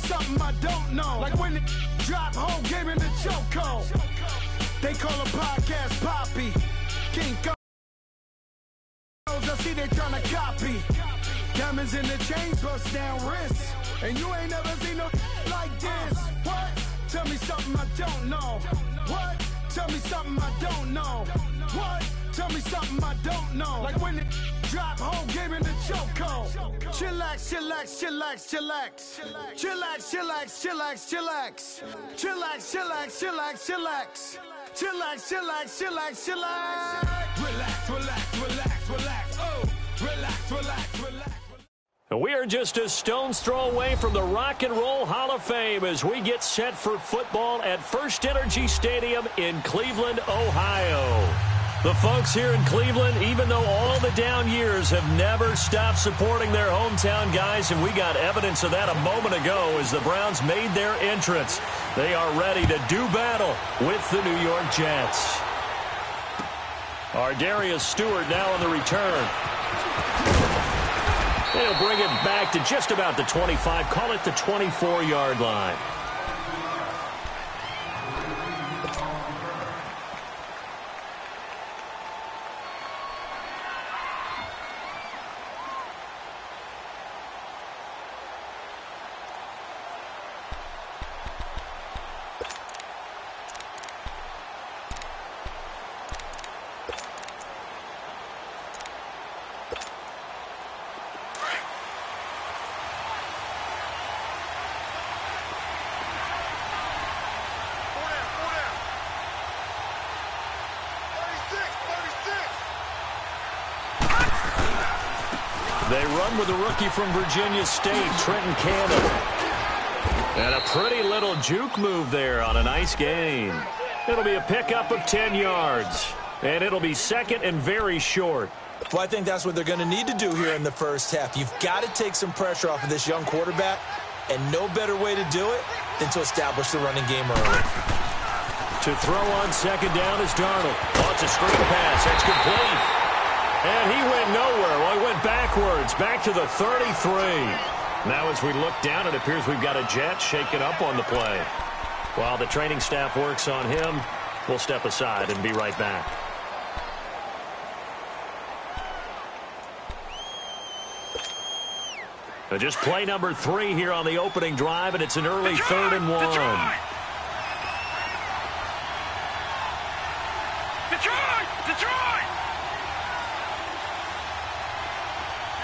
something I don't know. Like when it drop whole game in the chokehold. They call a podcast Poppy. King I see they tryna copy. Diamonds in the chains, bust down wrists. And you ain't never seen no like this. What? Tell me something I don't know. What? Tell me something I don't know. What? Tell me something I don't know. Like when it drop whole game in the chokehold. Chillax, chillax, chillax, chillax. Chillax, chillax, chillax, chillax. Chillax, chillax, chillax, chillax. Chillax, chillax, chillax, chillax. Relax, relax, relax, relax. Oh, relax, relax, relax. We are just a stone's throw away from the Rock and Roll Hall of Fame as we get set for football at First Energy Stadium in Cleveland, Ohio. The folks here in Cleveland, even though all the down years, have never stopped supporting their hometown guys, and we got evidence of that a moment ago as the Browns made their entrance. They are ready to do battle with the New York Jets. Darius Stewart now on the return. They'll bring it back to just about the 25, call it the 24-yard line. They run with a rookie from Virginia State, Trenton Cannon. And a pretty little juke move there on a nice gain. It'll be a pickup of 10 yards. And it'll be second and very short. Well, I think that's what they're going to need to do here in the first half. You've got to take some pressure off of this young quarterback. And no better way to do it than to establish the running game early. To throw on second down is Darnold. Oh, it's a screen pass. That's complete. And he went nowhere. Well, he went backwards, back to the 33. Now as we look down, it appears we've got a Jet shaken up on the play. While the training staff works on him, we'll step aside and be right back. So just play number 3 here on the opening drive, and it's an early Detroit, 3rd and 1. Detroit! Detroit!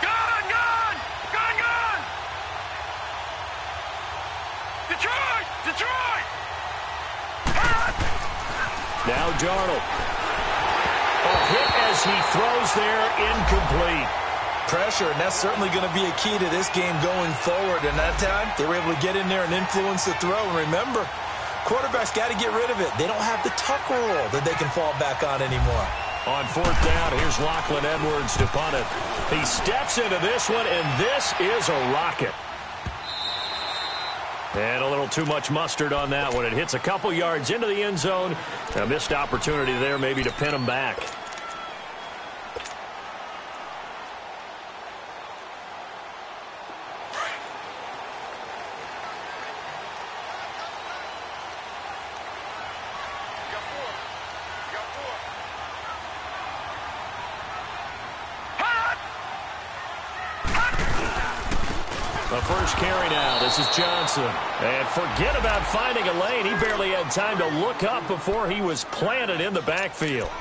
Gone! Gone! Gone! Gone! Detroit! Detroit! Now Darnold. A hit as he throws there, incomplete. Pressure, and that's certainly going to be a key to this game going forward. And that time, they were able to get in there and influence the throw. And remember, quarterbacks got to get rid of it. They don't have the tuck rule that they can fall back on anymore. On 4th down, here's Lachlan Edwards to punt it. He steps into this one, and this is a rocket. And a little too much mustard on that one. It hits a couple yards into the end zone. A missed opportunity there maybe to pin him back. The first carry now. This is Johnson. And forget about finding a lane. He barely had time to look up before he was planted in the backfield.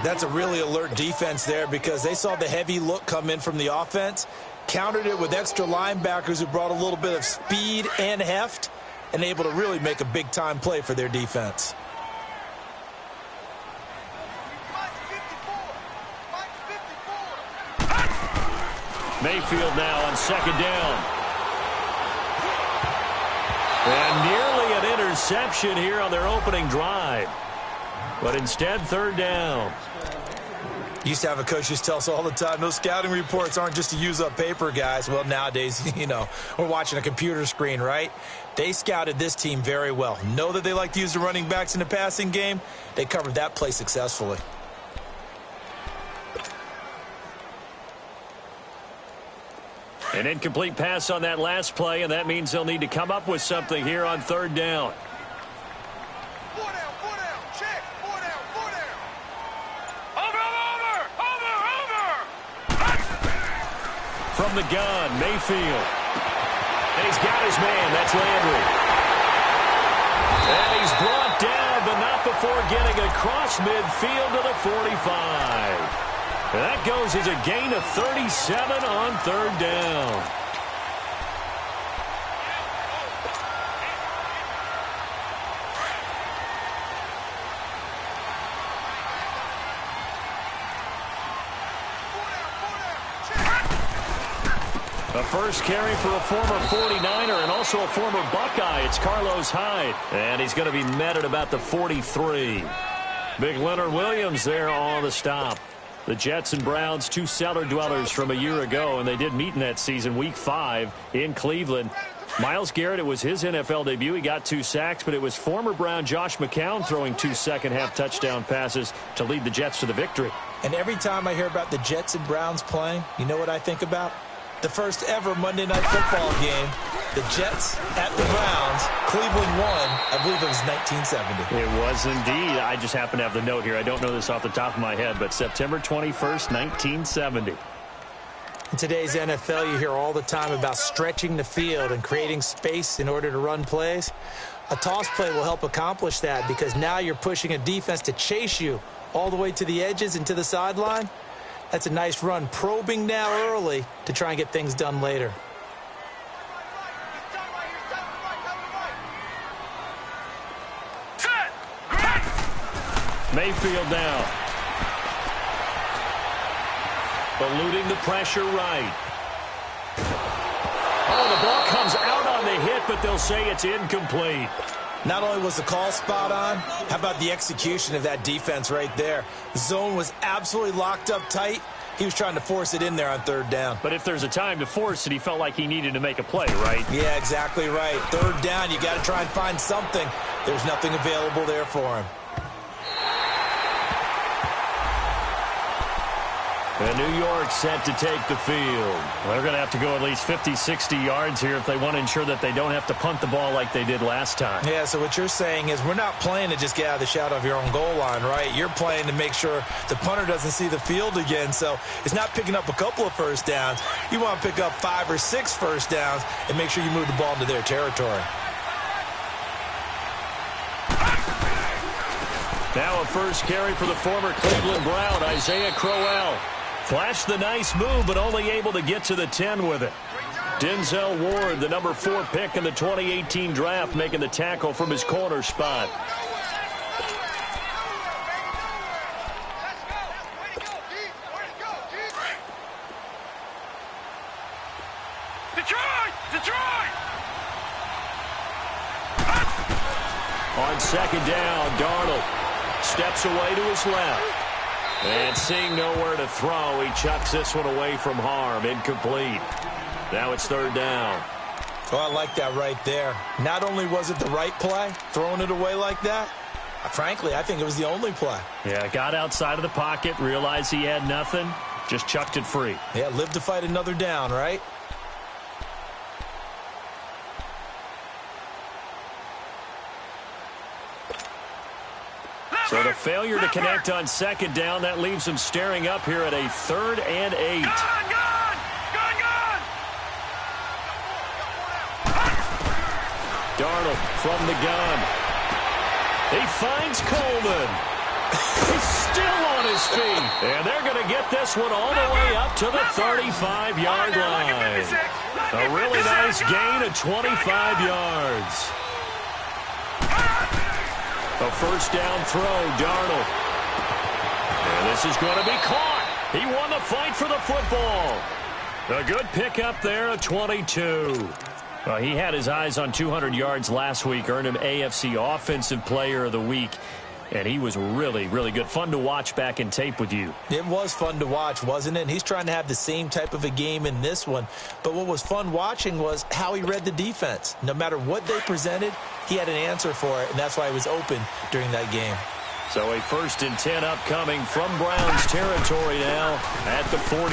That's a really alert defense there because they saw the heavy look come in from the offense, countered it with extra linebackers who brought a little bit of speed and heft, and able to really make a big-time play for their defense. Mayfield now on second down. And nearly an interception here on their opening drive. But instead, 3rd down. Used to have a coach just tell us all the time, those scouting reports aren't just to use up paper, guys. Well, nowadays, we're watching a computer screen, right? They scouted this team very well. Know that they like to use the running backs in the passing game. They covered that play successfully. An incomplete pass on that last play, and that means they'll need to come up with something here on third down. Check. 4 down. Over. From the gun, Mayfield. And he's got his man. That's Landry. And he's brought down, but not before getting across midfield to the 45. And that goes as a gain of 37 on third down. A first carry for a former 49er and also a former Buckeye. It's Carlos Hyde. And he's going to be met at about the 43. Big Leonard Williams there on the stop. The Jets and Browns, two cellar dwellers from a year ago, and they did meet in that season, Week 5 in Cleveland. Myles Garrett, it was his NFL debut. He got 2 sacks, but it was former Brown Josh McCown throwing 2 second-half touchdown passes to lead the Jets to the victory. And every time I hear about the Jets and Browns playing, you know what I think about? The first ever Monday Night Football game. The Jets at the Browns. Cleveland won. I believe it was 1970. It was indeed. I just happen to have the note here. I don't know this off the top of my head, but September 21st, 1970. In today's NFL, you hear all the time about stretching the field and creating space in order to run plays. A toss play will help accomplish that because now you're pushing a defense to chase you all the way to the edges and to the sideline. That's a nice run, probing now early to try and get things done later. Mayfield now. Eluding the pressure right. Oh, the ball comes out on the hit, but they'll say it's incomplete. Not only was the call spot on, how about the execution of that defense right there? The zone was absolutely locked up tight. He was trying to force it in there on third down. But if there's a time to force it, he felt like he needed to make a play, right? Yeah, exactly right. Third down, you got to try and find something. There's nothing available there for him. And New York set to take the field. They're going to have to go at least 50, 60 yards here if they want to ensure that they don't have to punt the ball like they did last time. Yeah, so what you're saying is we're not playing to just get out of the shadow of your own goal line, right? You're playing to make sure the punter doesn't see the field again. So it's not picking up a couple of first downs. You want to pick up 5 or 6 first downs and make sure you move the ball into their territory. Now a first carry for the former Cleveland Brown, Isaiah Crowell. Flashed the nice move, but only able to get to the 10 with it. Denzel Ward, the number 4 pick in the 2018 draft, making the tackle from his corner spot. Detroit! On second down, Darnold steps away to his left. And seeing nowhere to throw, he chucks this one away from harm. Incomplete. Now it's third down. Oh, I like that right there. Not only was it the right play, throwing it away like that, frankly, I think it was the only play. Yeah, got outside of the pocket, realized he had nothing, just chucked it free. Yeah, live to fight another down, right? So the failure to connect on second down, that leaves him staring up here at a 3rd and 8. Darnold from the gun. He finds Coleman. He's still on his feet. And they're going to get this one all the way up to the 35-yard line. A really nice gain of 25 yards. A first down throw, Darnold. And this is going to be caught. He won the fight for the football. A good pickup there, a 22. Well, he had his eyes on 200 yards last week, earned him AFC Offensive Player of the Week. And he was really, really good. Fun to watch back in tape with you. It was fun to watch, wasn't it? And he's trying to have the same type of a game in this one. But what was fun watching was how he read the defense. No matter what they presented, he had an answer for it, and that's why he was open during that game. So a 1st and 10 upcoming from Browns territory now at the 43.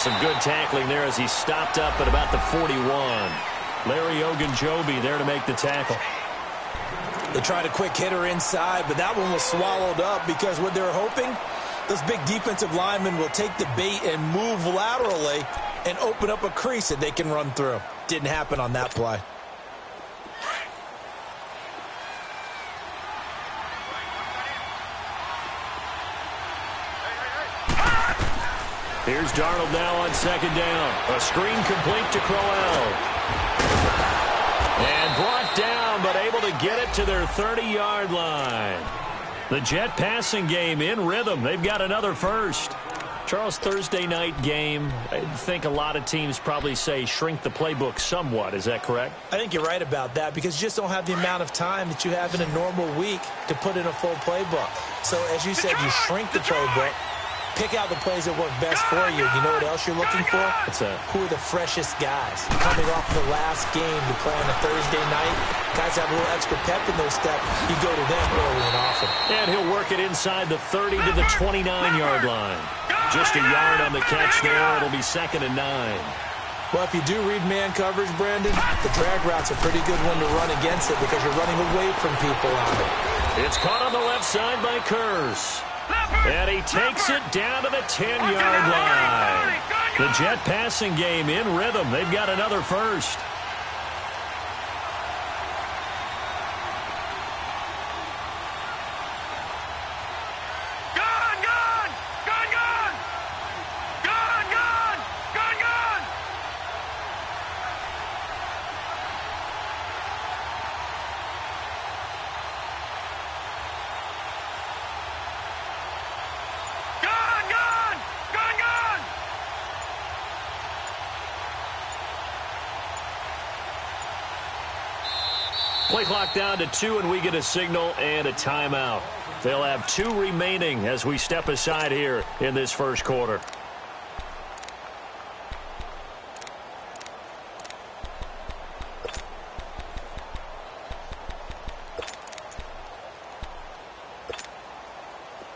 some good tackling there as he stopped up at about the 41. Larry Ogunjobi there to make the tackle. They tried a quick hitter inside, but that one was swallowed up because what they were hoping, those big defensive linemen will take the bait and move laterally and open up a crease that they can run through. Didn't happen on that play. Here's Darnold now on second down. A screen complete to Crowell. And brought down, but able to get it to their 30-yard line. The Jet passing game in rhythm. They've got another first. Charles, Thursday night game, I think a lot of teams probably say shrink the playbook somewhat. Is that correct? I think you're right about that because you just don't have the amount of time that you have in a normal week to put in a full playbook. So, as you said, you shrink the playbook. Pick out the plays that work best for you. You know what else you're looking for? What's that? Who are the freshest guys? Coming off the last game to play on a Thursday night, guys have a little extra pep in their step. You go to them early and often. And he'll work it inside the 30 to the 29-yard line. Just a yard on the catch there. It'll be 2nd and 9. Well, if you do read man coverage, Brandon, the drag route's a pretty good one to run against it because you're running away from people on it. It's caught on the left side by Kurz. And he takes it down to the 10-yard line. The Jet passing game in rhythm. They've got another first. Play clock down to 2, and we get a signal and a timeout. They'll have 2 remaining as we step aside here in this first quarter.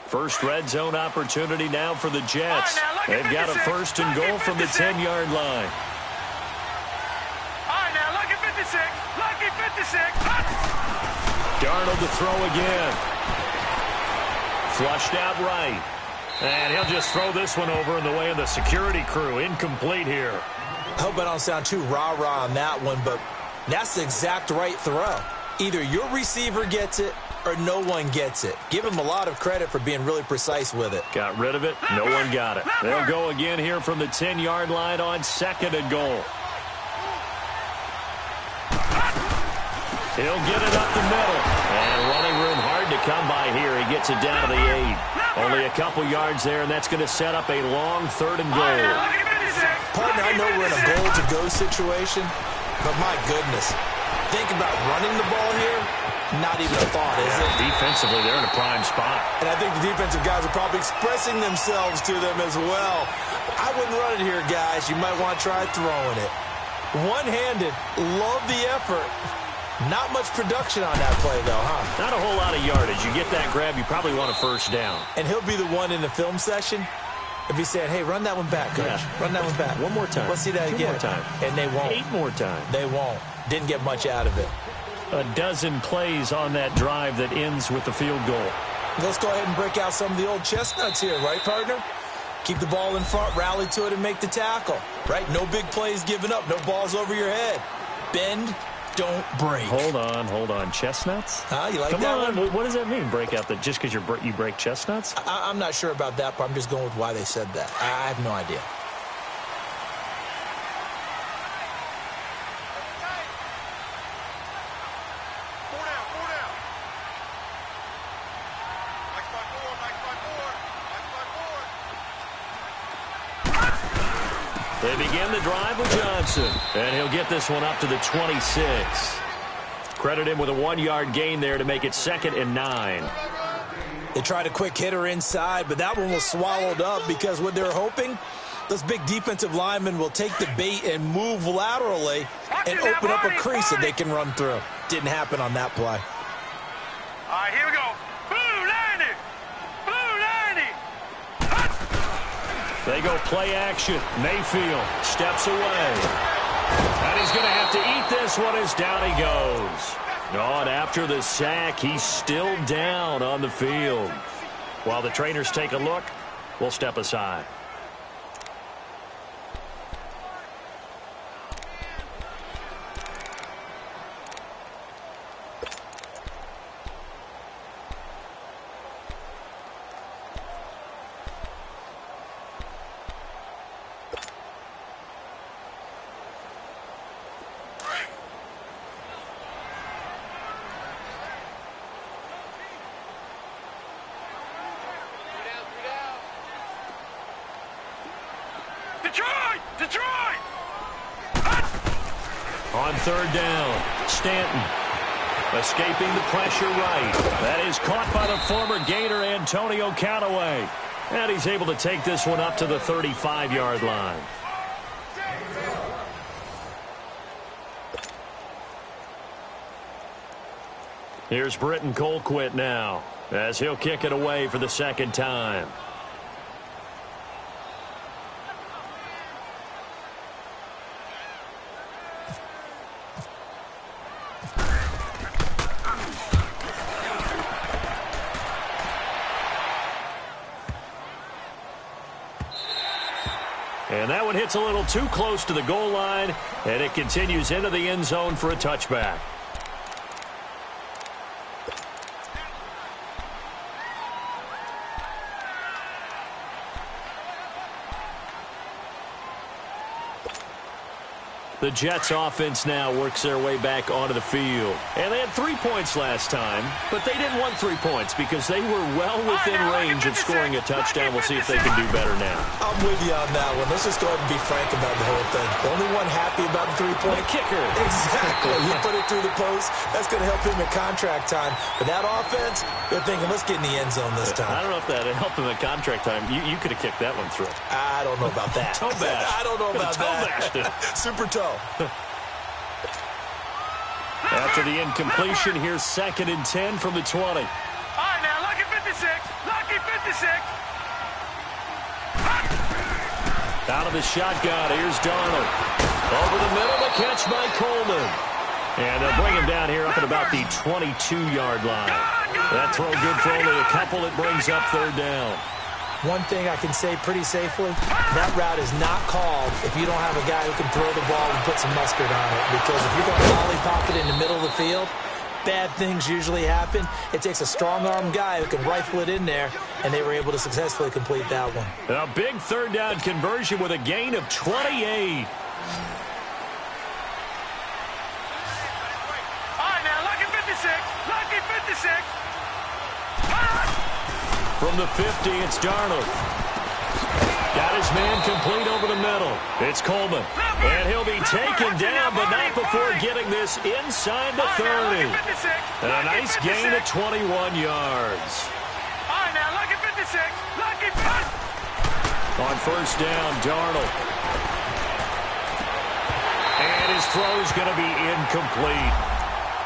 First red zone opportunity now for the Jets. They've got a first and goal from the 10-yard line. Darnold to throw again. Flushed out right. And he'll just throw this one over in the way of the security crew. Incomplete here. I hope I don't sound too rah-rah on that one, but that's the exact right throw. Either your receiver gets it or no one gets it. Give him a lot of credit for being really precise with it. Got rid of it. No one got it. They'll go again here from the 10-yard line on 2nd and goal. He'll get it up the middle. And running room hard to come by here. He gets it down to the 8. Only a couple yards there, and that's going to set up a long 3rd and goal. Partner, I know we're in a goal-to-go situation, but my goodness. Think about running the ball here. Not even a thought, is it? Defensively, they're in a prime spot. And I think the defensive guys are probably expressing themselves to them as well. I wouldn't run it here, guys. You might want to try throwing it. One-handed. Love the effort. Not much production on that play, though, huh? Not a whole lot of yardage. You get that grab, you probably want a first down. And he'll be the one in the film session if he's saying, hey, run that one back, coach. Yeah. Run that one back. One more time. Let's see that 2 again. more time. And they won't. 8 more times. They won't. Didn't get much out of it. A dozen plays on that drive that ends with the field goal. Let's go ahead and break out some of the old chestnuts here, right, partner? Keep the ball in front, rally to it, and make the tackle, right? No big plays given up, no balls over your head. Bend, don't break. Hold on. Chestnuts? Huh? You like Come that on. one? What does that mean, break out? Just because you break chestnuts? I'm not sure about that, but I'm just going with why they said that. I have no idea. They begin the drive with Johnson, and he'll get this one up to the 26. Credit him with a 1-yard gain there to make it 2nd and 9. They tried a quick hitter inside, but that one was swallowed up because what they're hoping, those big defensive linemen will take the bait and move laterally and open up a crease that they can run through. Didn't happen on that play. All right, here we go. Blue 90! Blue 90! They go play action. Mayfield steps away. And he's going to have to eat this one as down he goes. Oh, and after the sack, he's still down on the field. While the trainers take a look, we'll step aside. Detroit! On third down, Stanton escaping the pressure right. That is caught by the former Gator Antonio Callaway. And he's able to take this one up to the 35-yard line. Here's Britton Colquitt now, as he'll kick it away for the second time. And that one hits a little too close to the goal line, and it continues into the end zone for a touchback. The Jets offense now works their way back onto the field. And they had 3 points last time, but they didn't want 3 points because they were well within range of scoring a touchdown. We'll see if they can do better now. I'm with you on that one. Let's just go ahead and be frank about the whole thing. The only one happy about the 3-point kicker. Exactly. He put it through the post. That's going to help him at contract time. But that offense, they're thinking, let's get in the end zone this time. I don't know if that helped him at contract time. You could have kicked that one through. I don't know about that. Toe bash. I don't know about that. Super toe. After the incompletion, here's 2nd and 10 from the 20. All right, now, lucky 56. Lucky 56. Out of the shotgun, here's Darnold. Over the middle, the catch by Coleman. And they'll bring him down here up at about the 22-yard line. That throw good for only a couple. It brings up third down. One thing I can say pretty safely, that route is not called if you don't have a guy who can throw the ball and put some mustard on it. Because if you're going to lollipop it in the middle of the field, bad things usually happen. It takes a strong-arm guy who can rifle it in there, and they were able to successfully complete that one. A big third down conversion with a gain of 28. All right, now, lucky 56. Lucky 56. From the 50, it's Darnold. Got his man complete over the middle. It's Coleman. And he'll be taken down, but not before getting this inside the 30. And a nice gain of 21 yards. All right, now, lucky 56. Lucky 56. On first down, Darnold. And his throw's going to be incomplete.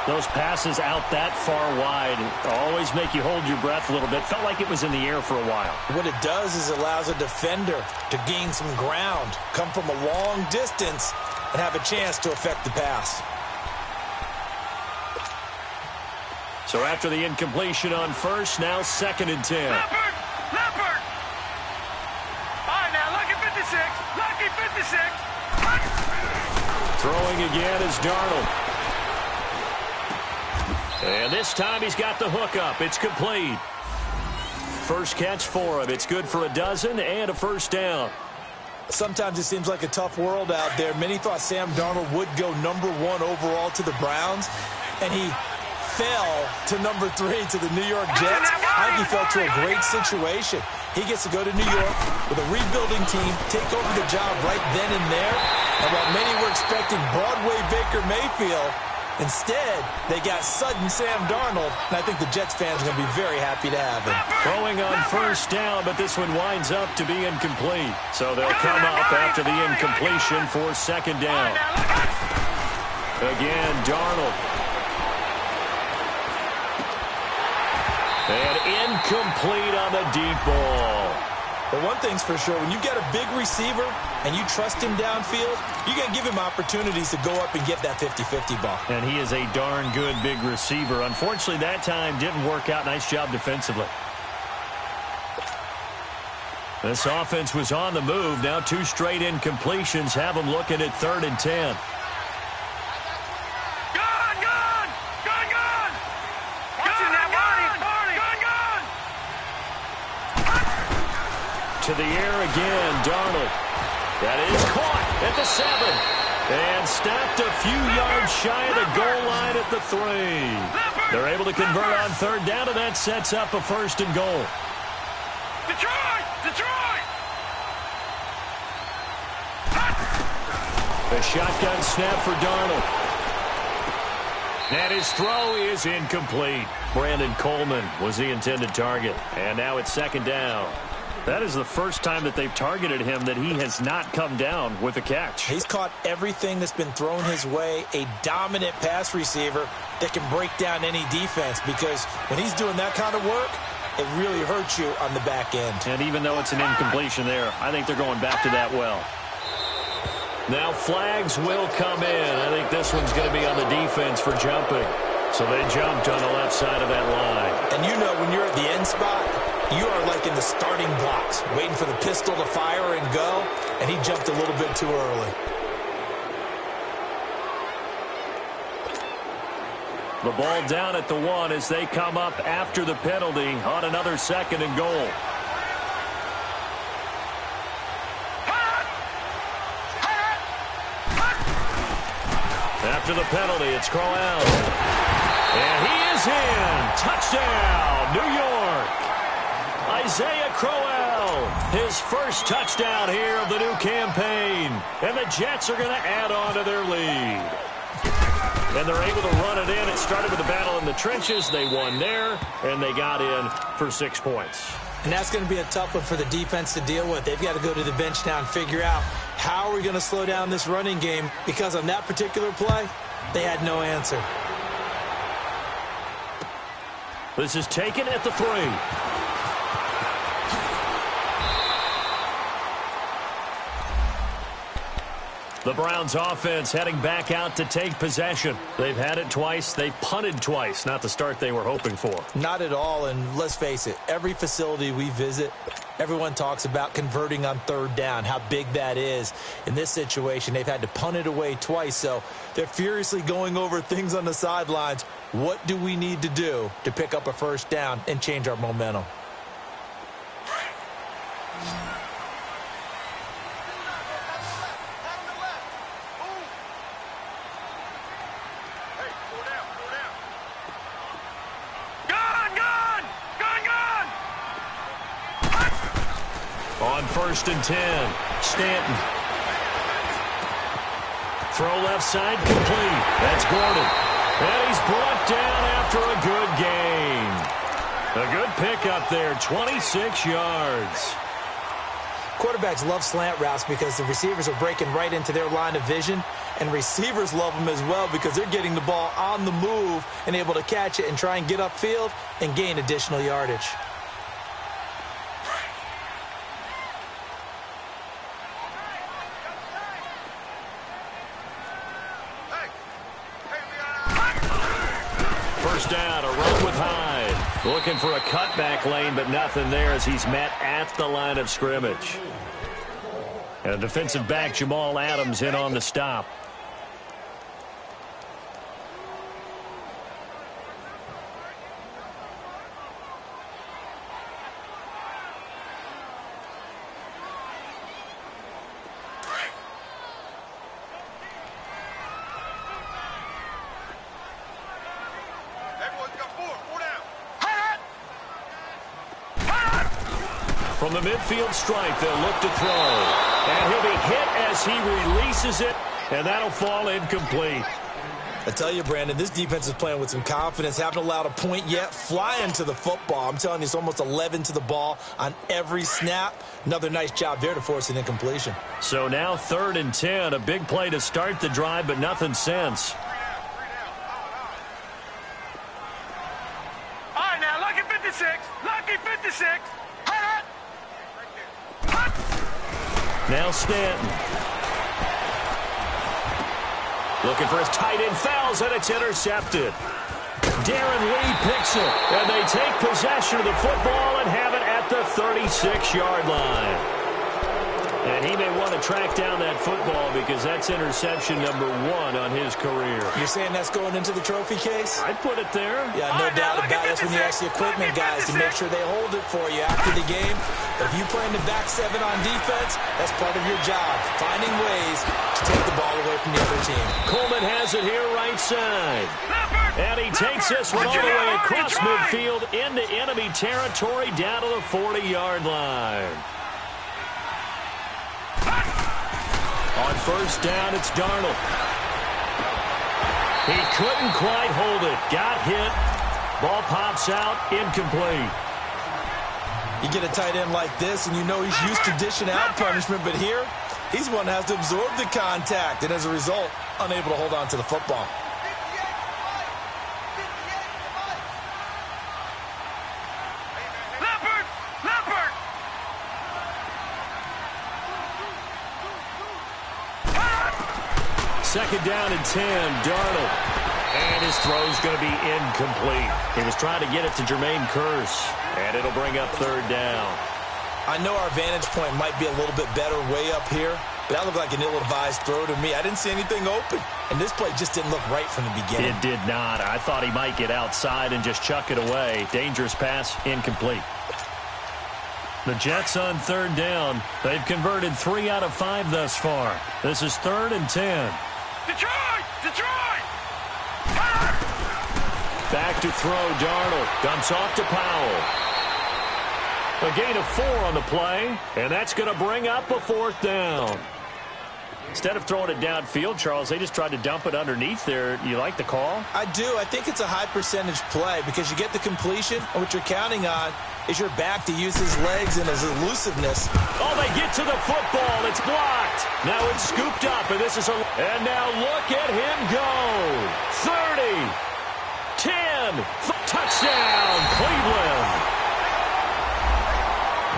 Those passes out that far wide always make you hold your breath a little bit. Felt like it was in the air for a while. What it does is it allows a defender to gain some ground, come from a long distance, and have a chance to affect the pass. So after the incompletion on first, now 2nd and 10. Leopard! All right, now, lucky 56. Lucky 56. Throwing again is Darnold. And this time he's got the hook up. It's complete. First catch for him. It's good for a dozen and a first down. Sometimes it seems like a tough world out there. Many thought Sam Darnold would go #1 overall to the Browns, and he fell to #3 to the New York Jets. I think he fell to a great situation. He gets to go to New York with a rebuilding team, take over the job right then and there. And while many were expecting Broadway Baker Mayfield, instead, they got sudden Sam Darnold, and I think the Jets fans are going to be very happy to have him. Throwing on first down, but this one winds up to be incomplete. So they'll come up after the incompletion for second down. Again, Darnold. And incomplete on the deep ball. But one thing's for sure, when you get a big receiver and you trust him downfield, you're going to give him opportunities to go up and get that 50-50 ball. And he is a darn good big receiver. Unfortunately, that time didn't work out. Nice job defensively. This offense was on the move. Now 2 straight incompletions have them looking at 3rd and 10. To the air again, Darnold. That is caught at the 7. And stopped a few yards shy of the goal line at the 3. They're able to convert on 3rd down, and that sets up a 1st and goal. Detroit! A shotgun snap for Darnold. And his throw is incomplete. Brandon Coleman was the intended target. And now it's 2nd down. That is the first time that they've targeted him that he has not come down with a catch. He's caught everything that's been thrown his way. A dominant pass receiver that can break down any defense, because when he's doing that kind of work, it really hurts you on the back end. And even though it's an incompletion there, I think they're going back to that well. Now flags will come in. I think this one's going to be on the defense for jumping. So they jumped on the left side of that line. And you know, when you're at the end spot, you are like in the starting blocks, waiting for the pistol to fire and go, and he jumped a little bit too early. The ball down at the 1 as they come up after the penalty on another 2nd and goal. After the penalty, it's Crowell. And he is in. Touchdown, New York. Isaiah Crowell, his first touchdown here of the new campaign. And the Jets are going to add on to their lead. And they're able to run it in. It started with a battle in the trenches. They won there, and they got in for 6 points. And that's going to be a tough one for the defense to deal with. They've got to go to the bench now and figure out how are we going to slow down this running game, because on that particular play, they had no answer. This is taken at the 3. The Browns offense heading back out to take possession. They've had it twice. They've punted twice. Not the start they were hoping for. Not at all, and let's face it, every facility we visit, everyone talks about converting on 3rd down, how big that is. In this situation, they've had to punt it away twice, so they're furiously going over things on the sidelines. What do we need to do to pick up a 1st down and change our momentum? On 1st and 10, Stanton. Throw left side, complete. That's Gordon. And he's brought down after a good gain. A good pickup there, 26 yards. Quarterbacks love slant routes because the receivers are breaking right into their line of vision, and receivers love them as well because they're getting the ball on the move and able to catch it and try and get upfield and gain additional yardage. First down, a run with Hyde. Looking for a cutback lane, but nothing there as he's met at the line of scrimmage. And defensive back Jamal Adams in on the stop. From the midfield stripe, they'll look to throw. And he'll be hit as he releases it, and that'll fall incomplete. I tell you, Brandon, this defense is playing with some confidence. Haven't allowed a point yet. Flying to the football. I'm telling you, it's almost 11 to the ball on every snap. Another nice job there to force an incompletion. So now 3rd and 10. A big play to start the drive, but nothing since. All right, now, lucky 56. Lucky 56. Now Stanton. Looking for his tight end, fouls, and it's intercepted. Darren Lee picks it, and they take possession of the football and have it at the 36-yard line. And he may want to track down that football because that's interception number 1 on his career. You're saying that's going into the trophy case? I'd put it there. Yeah, no doubt about it. That's when you ask the equipment guys to make sure they hold it for you after the game. If you play in the back 7 on defense, that's part of your job, finding ways to take the ball away from the other team. Coleman has it here right side. And he takes this one all the way across midfield into enemy territory down to the 40-yard line. On first down, it's Darnold. He couldn't quite hold it. Got hit. Ball pops out. Incomplete. You get a tight end like this, and you know he's used to dishing out punishment, but here, he's the one that has to absorb the contact, and as a result, unable to hold on to the football. Second down and 10, Darnold. And his throw's going to be incomplete. He was trying to get it to Jermaine Kearse, and it'll bring up third down. I know our vantage point might be a little bit better way up here, but that looked like an ill-advised throw to me. I didn't see anything open, and this play just didn't look right from the beginning. It did not. I thought he might get outside and just chuck it away. Dangerous pass, incomplete. The Jets on third down. They've converted 3 out of 5 thus far. This is 3rd and 10. Detroit! Detroit! Back to throw, Darnold. Dumps off to Powell. A gain of 4 on the play, and that's going to bring up a 4th down. Instead of throwing it downfield, Charles, they just tried to dump it underneath there. You like the call? I do. I think it's a high-percentage play because you get the completion, and what you're counting on is your back to use his legs and his elusiveness. Oh, they get to the football. It's blocked. Now it's scooped up, and this is and now look at him go. 30, 10, touchdown, Cleveland.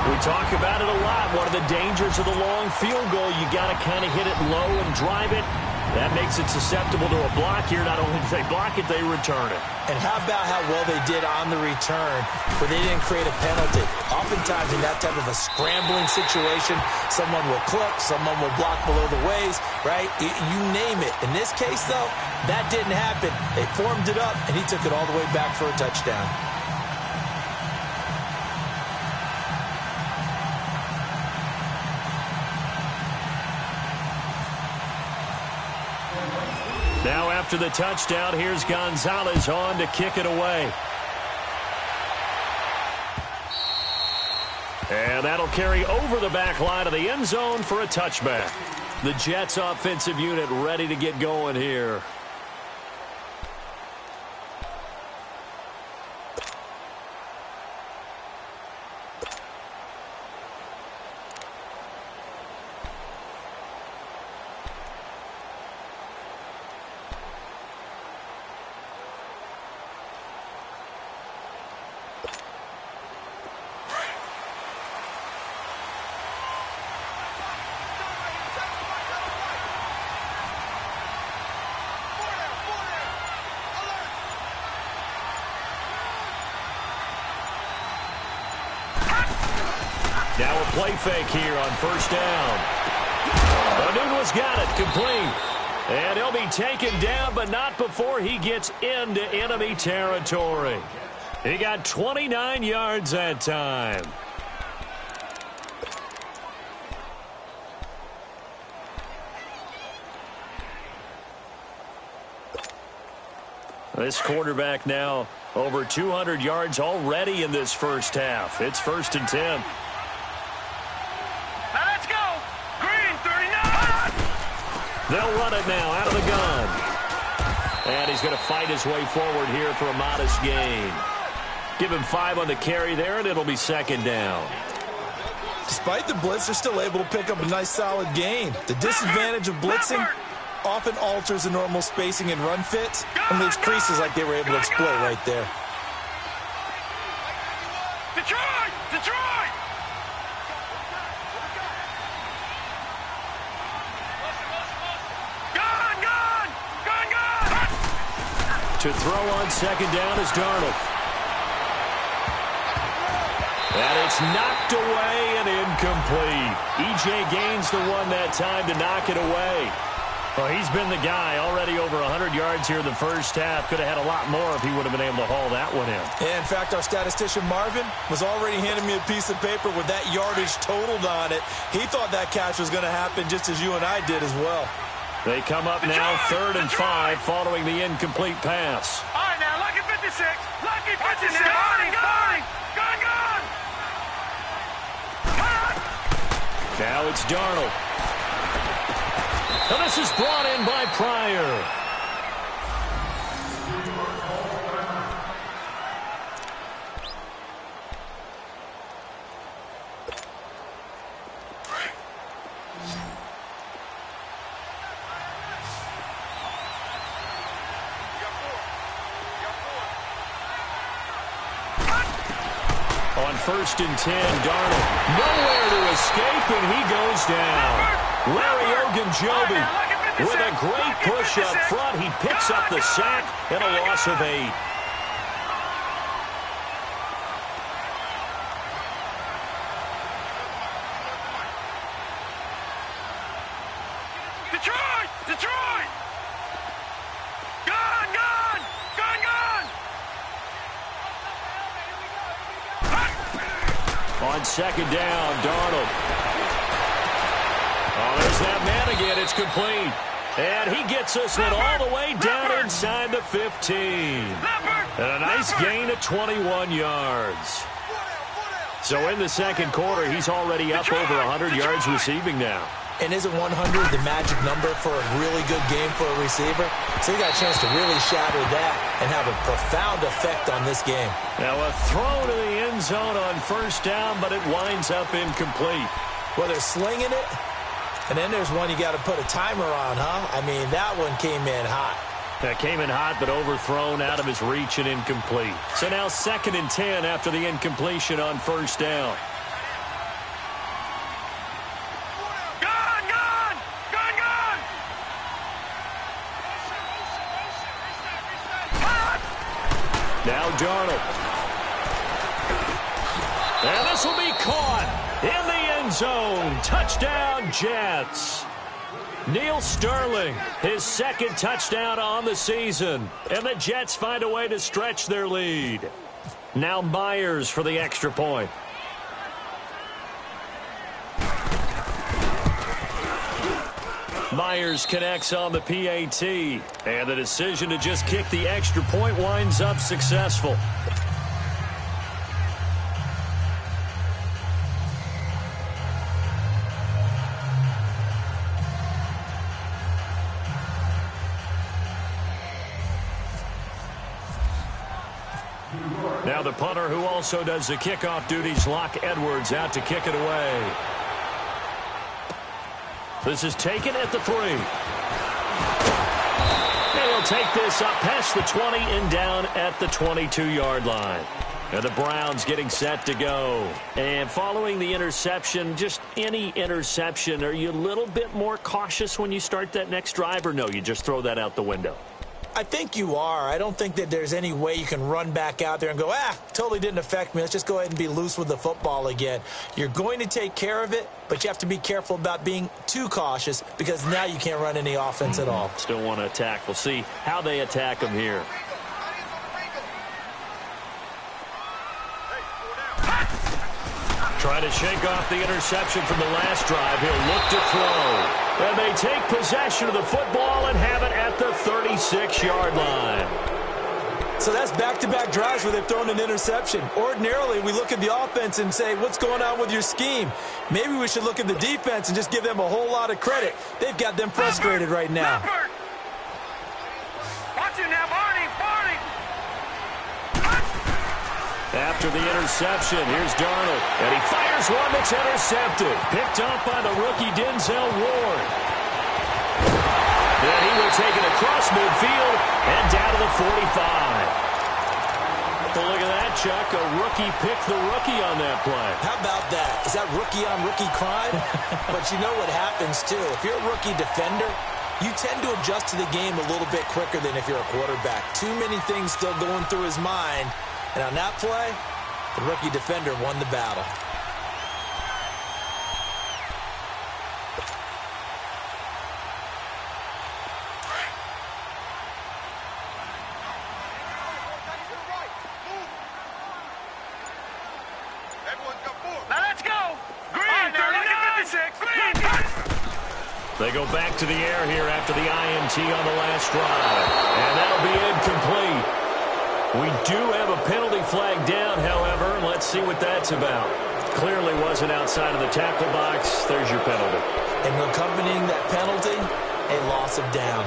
We talk about it a lot. One of the dangers of the long field goal, you got to kind of hit it low and drive it. That makes it susceptible to a block here. Not only do they block it, they return it. And how about how well they did on the return where they didn't create a penalty? Oftentimes in that type of a scrambling situation, someone will clip, someone will block below the waist, right? You name it. In this case, though, that didn't happen. They formed it up, and he took it all the way back for a touchdown. Now after the touchdown, here's Gonzalez on to kick it away. And that'll carry over the back line of the end zone for a touchback. The Jets offensive unit ready to get going here. Now a play fake here on first down. Anuno's got it, complete. And he'll be taken down, but not before he gets into enemy territory. He got 29 yards that time. This quarterback now over 200 yards already in this first half. It's 1st and 10. They'll run it now out of the gun. And he's going to fight his way forward here for a modest gain. Give him 5 on the carry there, and it'll be 2nd down. Despite the blitz, they're still able to pick up a nice, solid gain. The disadvantage of blitzing often alters the normal spacing and run fits and leaves creases like they were able to exploit right there. Detroit! Detroit! To throw on second down is Darnold. And it's knocked away and incomplete. E.J. Gaines the one that time to knock it away. Well, he's been the guy already over 100 yards here in the first half. Could have had a lot more if he would have been able to haul that one in. Yeah, in fact, our statistician Marvin was already handing me a piece of paper with that yardage totaled on it. He thought that catch was going to happen just as you and I did as well. They come up now 3rd and 5 following the incomplete pass. All right, now, lucky 56. Lucky 56. Gone. Now it's Darnold. And this is brought in by Pryor. On 1st and 10, Darnold nowhere to escape, and he goes down. Larry Ogunjobi with a great push up front. He picks up the sack and a loss of 8. Detroit! Gone! On second down, Darnold. Oh, there's that man again. It's complete. And he gets this one all the way down inside the 15. And a nice gain of 21 yards. So in the second quarter, he's already up over 100 yards receiving now. And isn't 100 the magic number for a really good game for a receiver? So he got a chance to really shatter that and have a profound effect on this game. Now a throw to the end zone on 1st down, but it winds up incomplete. Well, they're slinging it, and then there's one you got to put a timer on, huh? I mean, that one came in hot. That came in hot, but overthrown out of his reach and incomplete. So now 2nd and 10 after the incompletion on 1st down. Now Darnold. And this will be caught in the end zone. Touchdown, Jets. Neil Sterling, his 2nd touchdown on the season. And the Jets find a way to stretch their lead. Now Myers for the extra point. Myers connects on the PAT, and the decision to just kick the extra point winds up successful. Now the punter who also does the kickoff duties, Locke Edwards, out to kick it away. This is taken at the 3. And he'll take this up past the 20 and down at the 22-yard line. And the Browns getting set to go. And following the interception, just any interception, are you a little bit more cautious when you start that next drive, or no, you just throw that out the window? I think you are. I don't think that there's any way you can run back out there and go, totally didn't affect me. Let's just go ahead and be loose with the football again. You're going to take care of it, but you have to be careful about being too cautious because now you can't run any offense at all. Still want to attack. We'll see how they attack them here. Trying to shake off the interception from the last drive. He'll look to throw. And they take possession of the football and have it at the 36-yard line. So that's back-to-back drives where they've thrown an interception. Ordinarily, we look at the offense and say, what's going on with your scheme? Maybe we should look at the defense and just give them a whole lot of credit. They've got them frustrated right now. Watch it now, Barney. After the interception, here's Darnold. And he fires one that's intercepted. Picked up by the rookie Denzel Ward. And he will take it across midfield and down to the 45. Well, look at that, Chuck. A rookie picked the rookie on that play. How about that? Is that rookie-on-rookie crime? But you know what happens, too. If you're a rookie defender, you tend to adjust to the game a little bit quicker than if you're a quarterback. Too many things still going through his mind. And on that play, the rookie defender won the battle. Now let's go! Green, 56! Green! They go back to the air here after the INT on the last drive. And that'll be incomplete. We do have a penalty flag down, however. Let's see what that's about. Clearly wasn't outside of the tackle box. There's your penalty. And accompanying that penalty, a loss of down.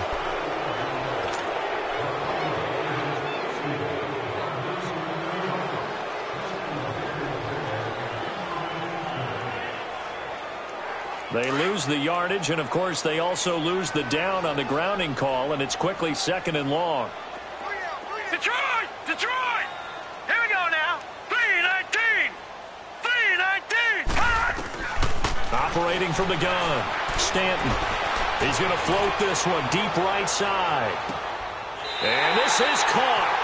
They lose the yardage, and, of course, they also lose the down on the grounding call, and it's quickly 2nd and long. Detroit! Detroit! Here we go now. 3-19! 3-19! Operating from the gun, Stanton. He's going to float this one deep right side. And this is caught.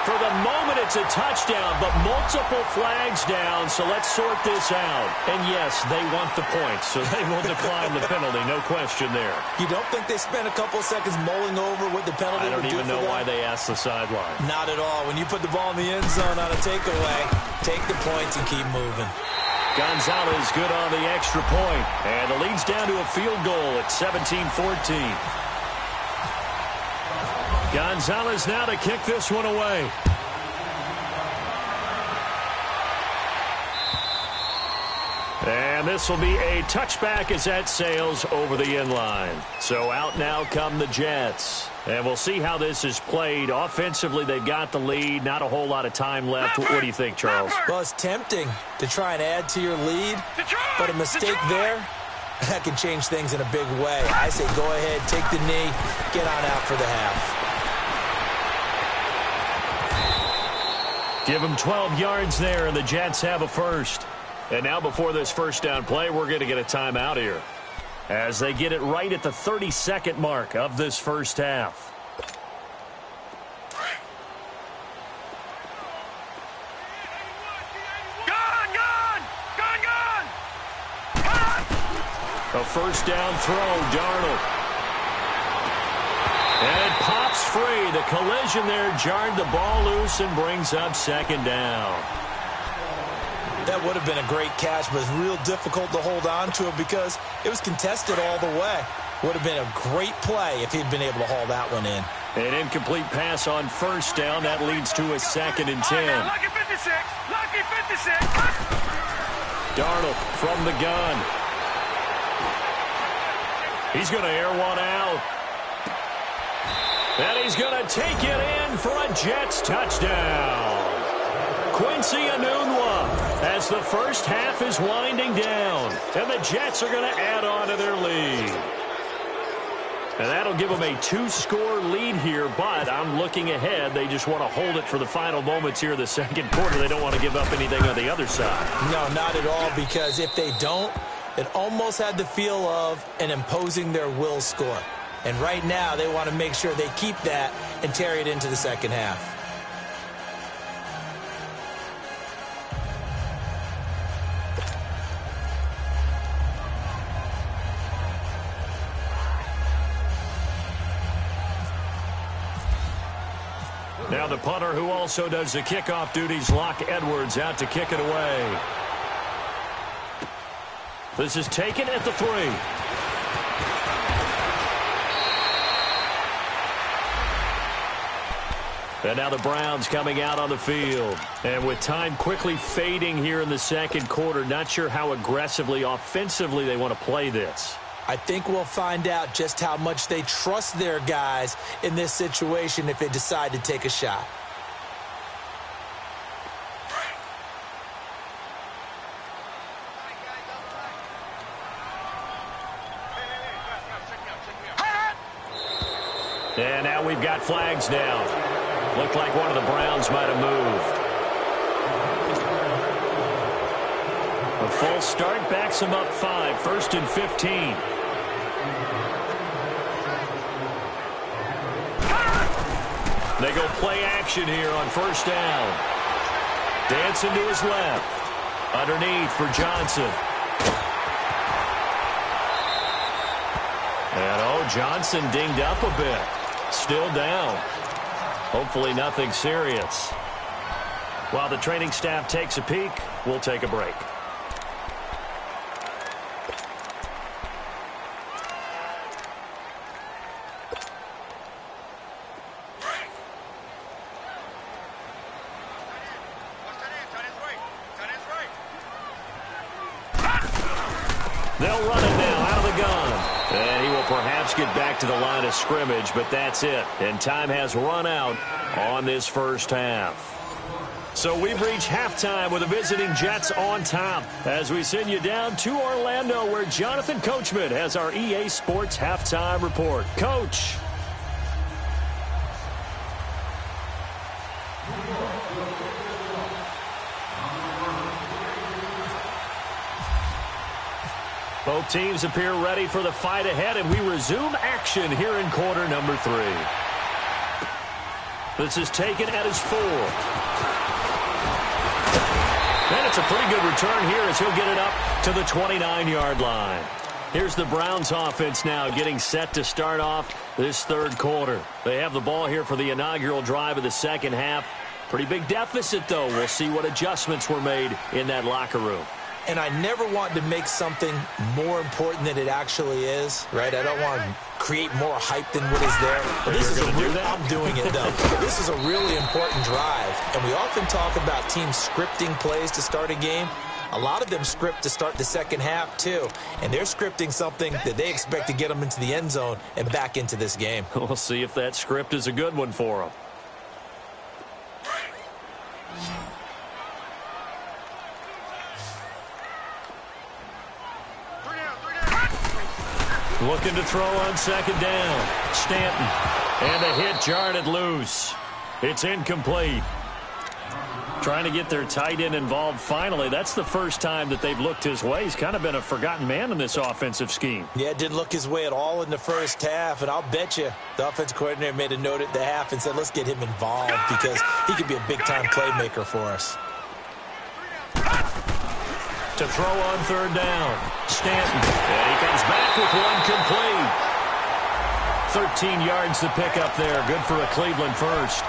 For the moment, it's a touchdown, but multiple flags down, so let's sort this out. And, yes, they want the points, so they will decline the penalty, no question there. You don't think they spent a couple of seconds mulling over what the penalty would do for them? I don't even know why they asked the sideline. Not at all. When you put the ball in the end zone on a takeaway, take the points and keep moving. Gonzalez good on the extra point, and the lead's down to a field goal at 17-14. Gonzalez now to kick this one away. And this will be a touchback as that sails over the inline. So out now come the Jets. And we'll see how this is played. Offensively, they've got the lead. Not a whole lot of time left. What do you think, Charles? Well, it's tempting to try and add to your lead, but a mistake there, that can change things in a big way. I say go ahead, take the knee, get on out for the half. Give them 12 yards there, and the Jets have a first. And now before this first down play, we're going to get a timeout here as they get it right at the 32nd mark of this first half. A first down throw, Darnold. And it pops free. The collision there jarred the ball loose and brings up 2nd down. That would have been a great catch, but it's real difficult to hold on to it because it was contested all the way. Would have been a great play if he'd been able to haul that one in. An incomplete pass on first down. That leads to a 2nd and 10. Lucky 56! Lucky 56! Darnold from the gun. He's going to air one out. And he's going to take it in for a Jets touchdown. Quincy Enunwa as the first half is winding down. And the Jets are going to add on to their lead. And that'll give them a 2-score lead here, but I'm looking ahead. They just want to hold it for the final moments here in the second quarter. They don't want to give up anything on the other side. No, not at all, because if they don't, it almost had the feel of an imposing their will score. And right now, they want to make sure they keep that and carry it into the second half. Now the punter who also does the kickoff duties, Locke Edwards, out to kick it away. This is taken at the 3. And now the Browns coming out on the field. And with time quickly fading here in the second quarter, not sure how aggressively, offensively they want to play this. I think we'll find out just how much they trust their guys in this situation if they decide to take a shot. And now we've got flags down. Looked like one of the Browns might have moved. A false start backs them up 5, 1st and 15. They go play action here on first down. Dancing to his left. Underneath for Johnson. And, Johnson dinged up a bit. Still down. Hopefully nothing serious. While the training staff takes a peek, we'll take a break. They'll run it now out of the gun. And he will perhaps get back to the line of scrimmage, but that's it. And time has run out on this first half. So we've reached halftime with the visiting Jets on top as we send you down to Orlando where Jonathan Coachman has our EA Sports halftime report. Coach. Both teams appear ready for the fight ahead, and we resume action here in quarter number 3. This is taken at his 4. And it's a pretty good return here as he'll get it up to the 29-yard line. Here's the Browns offense now getting set to start off this third quarter. They have the ball here for the inaugural drive of the second half. Pretty big deficit, though. We'll see what adjustments were made in that locker room. And I never want to make something more important than it actually is, right? I don't want to create more hype than what is there. But this is I'm doing it, though. This is a really important drive. And we often talk about teams scripting plays to start a game. A lot of them script to start the second half, too. And they're scripting something that they expect to get them into the end zone and back into this game. We'll see if that script is a good one for them. Looking to throw on second down. Stanton. And a hit jarred loose. It's incomplete. Trying to get their tight end involved finally. That's the first time that they've looked his way. He's kind of been a forgotten man in this offensive scheme. Yeah, it didn't look his way at all in the first half. And I'll bet you the offensive coordinator made a note at the half and said, let's get him involved because he could be a big-time playmaker for us. To throw on third down. Stanton. And he comes back with one complete. 13 yards to pick up there. Good for a Cleveland first.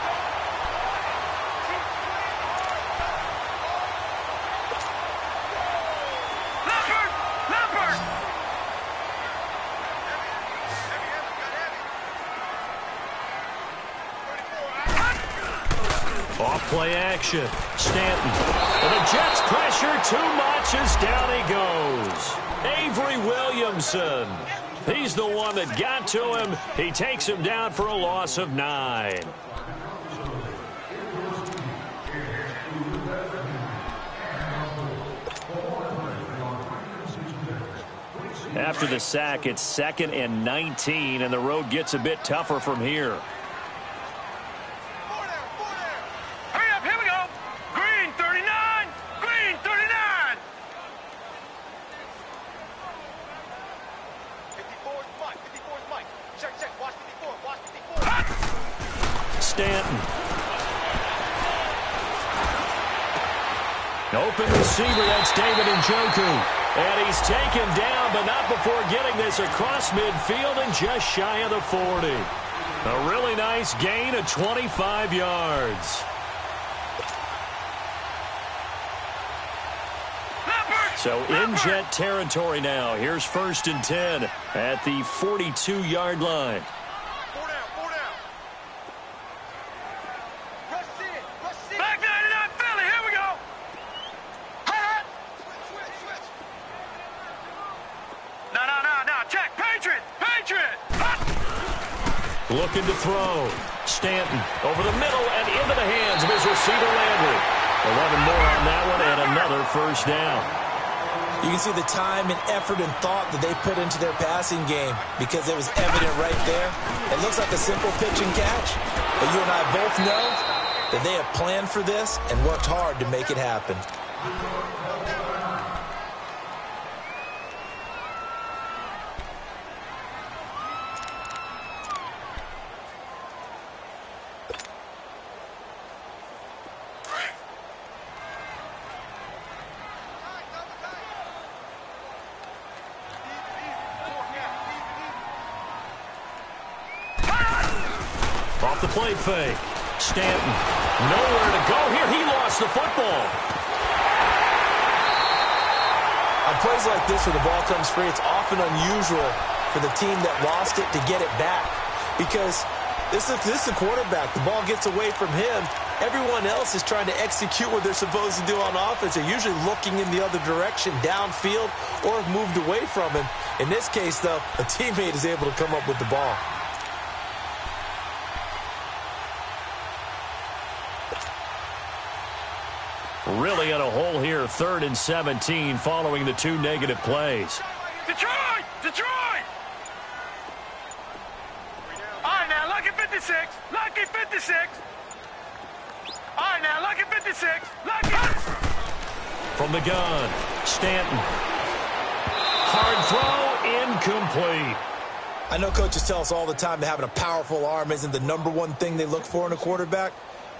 Off-play action. Stanton. And the Jets pressure too much as down he goes. Avery Williamson. He's the one that got to him. He takes him down for a loss of 9. After the sack, it's 2nd and 19, and the road gets a bit tougher from here. Stanton. Open receiver, that's David Njoku. And he's taken down, but not before getting this across midfield and just shy of the 40. A really nice gain of 25 yards. So in Jet territory now. Here's 1st and 10 at the 42-yard line. Looking to throw. Stanton over the middle and into the hands of his receiver Landry. 11 more on that one and another first down. You can see the time and effort and thought that they put into their passing game because it was evident right there. It looks like a simple pitch and catch, but you and I both know that they have planned for this and worked hard to make it happen. Off the play fake. Stanton. Nowhere to go here. He lost the football. On plays like this where the ball comes free, it's often unusual for the team that lost it to get it back. Because this is a quarterback. The ball gets away from him. Everyone else is trying to execute what they're supposed to do on offense. They're usually looking in the other direction, downfield, or have moved away from him. In this case, though, a teammate is able to come up with the ball. Really in a hole here, 3rd and 17 following the 2 negative plays. Detroit! Detroit! All right, now, lucky 56. Lucky 56. All right, now, lucky 56. Lucky. From the gun, Stanton. Hard throw, incomplete. I know coaches tell us all the time that having a powerful arm isn't the #1 thing they look for in a quarterback.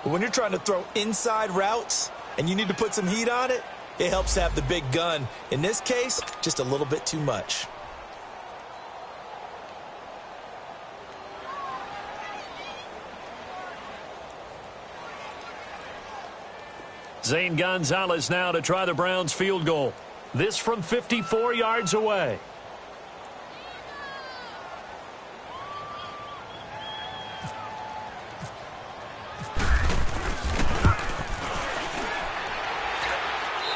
But when you're trying to throw inside routes and you need to put some heat on it, it helps to have the big gun. In this case, just a little bit too much. Zane Gonzalez now to try the Browns field goal. This from 54 yards away.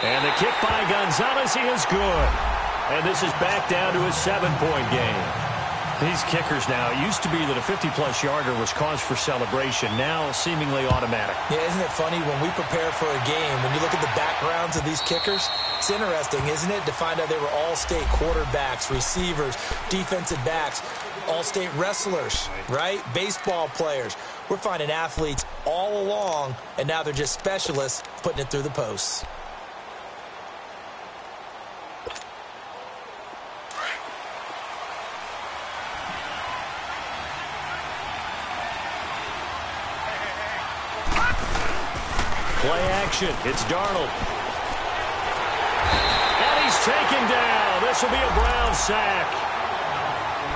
And the kick by Gonzalez is good. And this is back down to a 7-point game. These kickers now, it used to be that a 50-plus yarder was cause for celebration. Now seemingly automatic. Yeah, isn't it funny when we prepare for a game, when you look at the backgrounds of these kickers, it's interesting, isn't it, to find out they were all-state quarterbacks, receivers, defensive backs, all-state wrestlers, right? Baseball players. We're finding athletes all along, and now they're just specialists putting it through the posts. Play action. It's Darnold. And he's taken down. This will be a Brown sack.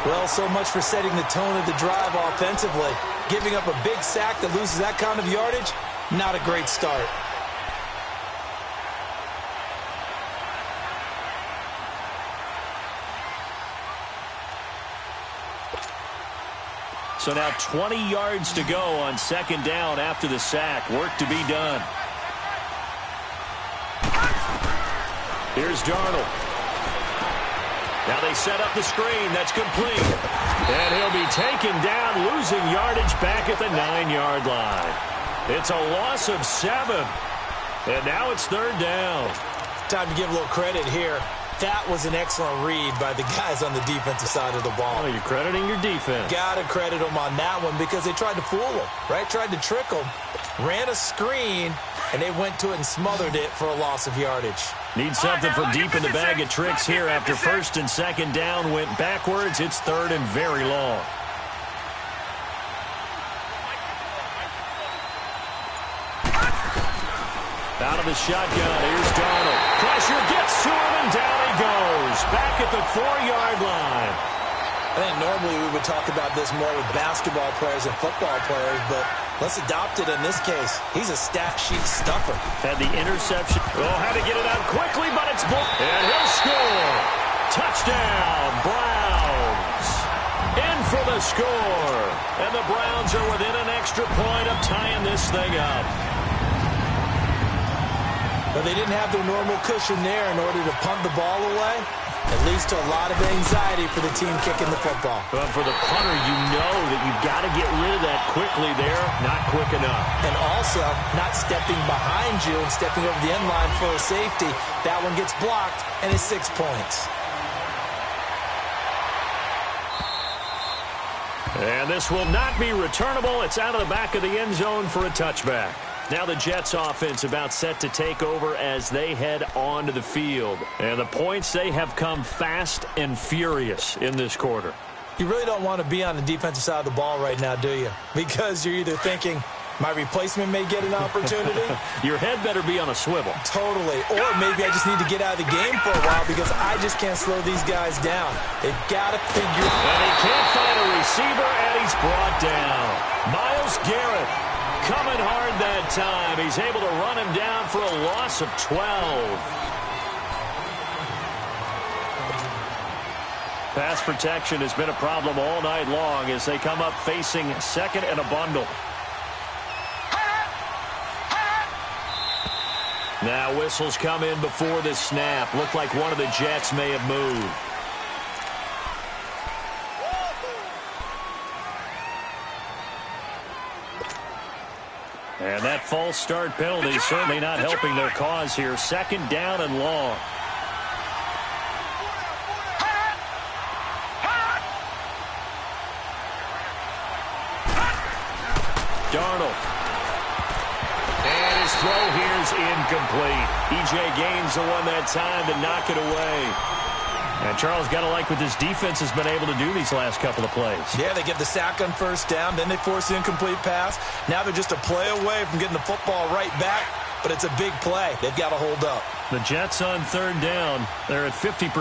Well, so much for setting the tone of the drive offensively. Giving up a big sack that loses that kind of yardage, not a great start. So now 20 yards to go on 2nd down after the sack. Work to be done. Here's Darnold. Now they set up the screen. That's complete. And he'll be taken down, losing yardage back at the 9-yard line. It's a loss of 7. And now it's 3rd down. Time to give a little credit here. That was an excellent read by the guys on the defensive side of the ball. Oh, you're crediting your defense. Got to credit them on that one because they tried to fool them, right? Tried to trick them. Ran a screen, and they went to it and smothered it for a loss of yardage. Need something from deep in the bag of tricks here after 1st and 2nd down went backwards. It's 3rd and very long. Out of the shotgun, here's Darnold. Pressure gets to him, and down he goes. Back at the 4-yard line. I think normally we would talk about this more with basketball players and football players, but let's adopt it in this case. He's a stat sheet stuffer. Had the interception. Oh, had to get it out quickly, but it's blocked. And he'll score. Touchdown, Browns. In for the score. And the Browns are within an extra point of tying this thing up. But they didn't have their normal cushion there in order to punt the ball away. It leads to a lot of anxiety for the team kicking the football. But for the punter, you know that you've got to get rid of that quickly there. Not quick enough. And also, not stepping behind you and stepping over the end line for a safety. That one gets blocked, and it's 6 points. And this will not be returnable. It's out of the back of the end zone for a touchback. Now the Jets offense about set to take over as they head onto the field. And the points, they have come fast and furious in this quarter. You really don't want to be on the defensive side of the ball right now, do you? Because you're either thinking, my replacement may get an opportunity. Your head better be on a swivel. Totally. Or maybe I just need to get out of the game for a while because I just can't slow these guys down. They've got to figure. And he can't find a receiver, and he's brought down. Miles that time. He's able to run him down for a loss of 12. Pass protection has been a problem all night long as they come up facing second and a bundle. Now whistles come in before the snap. Looked like one of the Jets may have moved. And that false start penalty certainly not helping their cause here. Second down and long. Darnold. And his throw here is incomplete. E.J. Gaines the one that time to knock it away. And Charles, got to like what this defense has been able to do these last couple of plays. Yeah, they get the sack on first down, then they force the incomplete pass. Now they're just a play away from getting the football right back, but it's a big play. They've got to hold up. The Jets on third down. They're at 50%,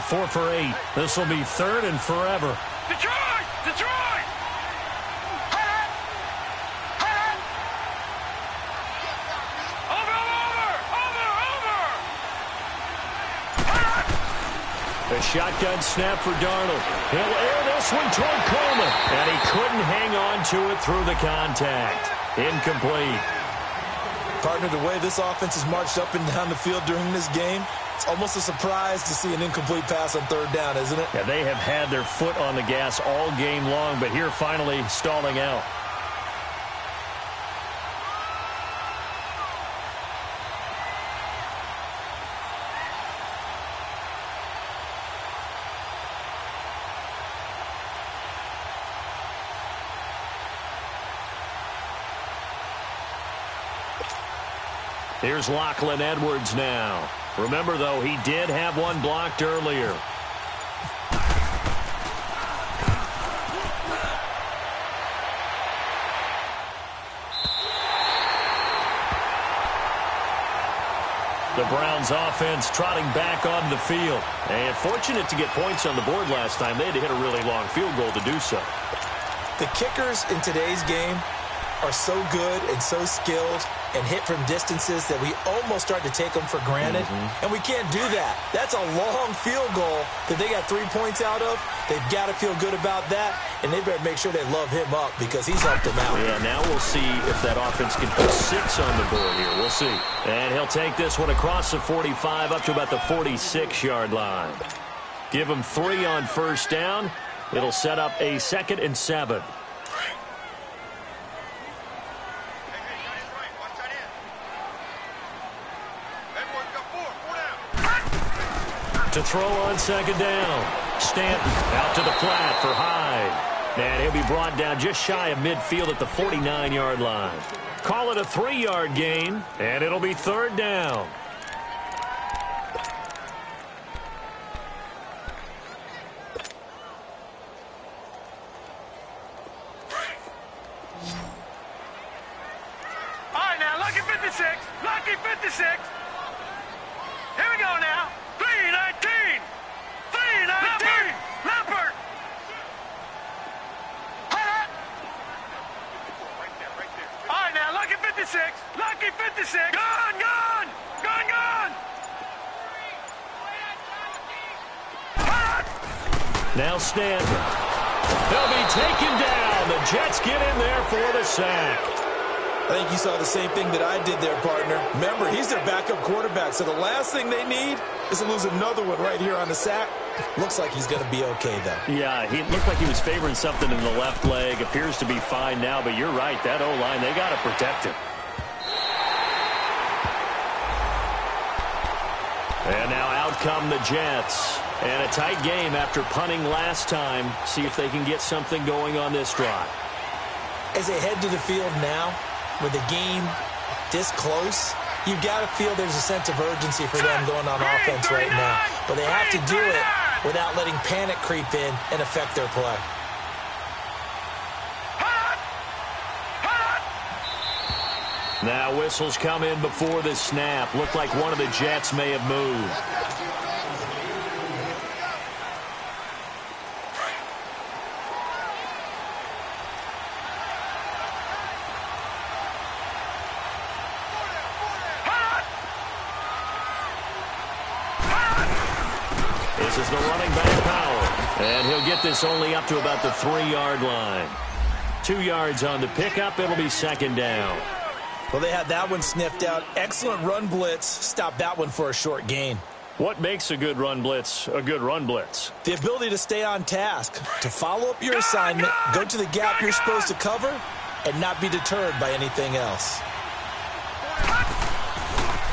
4 for 8. This will be third and forever. Detroit! Detroit! A shotgun snap for Darnold. He'll air this one toward Coleman. And he couldn't hang on to it through the contact. Incomplete. Partner, the way this offense has marched up and down the field during this game, it's almost a surprise to see an incomplete pass on third down, isn't it? Yeah, they have had their foot on the gas all game long, but here finally stalling out. Here's Lachlan Edwards now. Remember, though, he did have one blocked earlier. The Browns offense trotting back onto the field. And fortunate to get points on the board last time. They had to hit a really long field goal to do so. The kickers in today's game are so good and so skilled and hit from distances that we almost start to take them for granted. And we can't do that. That's a long field goal that they got 3 points out of. They've got to feel good about that, and they better make sure they love him up because he's helped them out. Yeah, now we'll see if that offense can put 6 on the board here. We'll see. And he'll take this one across the 45 up to about the 46-yard line. Give him 3 on first down. It'll set up a 2nd and 7. To throw on second down. Stanton out to the flat for Hyde. And he'll be brought down just shy of midfield at the 49-yard line. Call it a 3-yard gain, and it'll be third down. All right, now, lucky 56. Lucky 56. Here we go now. 319. 319. Leopard. All right, now, lucky 56. Lucky 56. Gone, gone. Gone, gone. Now Stanton. They'll be taken down. The Jets get in there for the sack. I think you saw the same thing that I did there, partner. Remember, he's their backup quarterback, so the last thing they need is to lose another one right here on the sack. Looks like he's going to be okay, though. Yeah, he looked like he was favoring something in the left leg. Appears to be fine now, but you're right. That O-line, they got to protect him. And now out come the Jets. And a tight game after punting last time. See if they can get something going on this drive. As they head to the field now, with the game this close, you've got to feel there's a sense of urgency for them going on offense right now. But they have to do it without letting panic creep in and affect their play. Now whistles come in before the snap. Looked like one of the Jets may have moved. This is the running back Powell. And he'll get this only up to about the 3-yard line. 2 yards on the pickup. It'll be second down. Well, they had that one sniffed out. Excellent run blitz. Stop that one for a short gain. What makes a good run blitz a good run blitz? The ability to stay on task, to follow up your assignment, go to the gap you're supposed to cover, and not be deterred by anything else.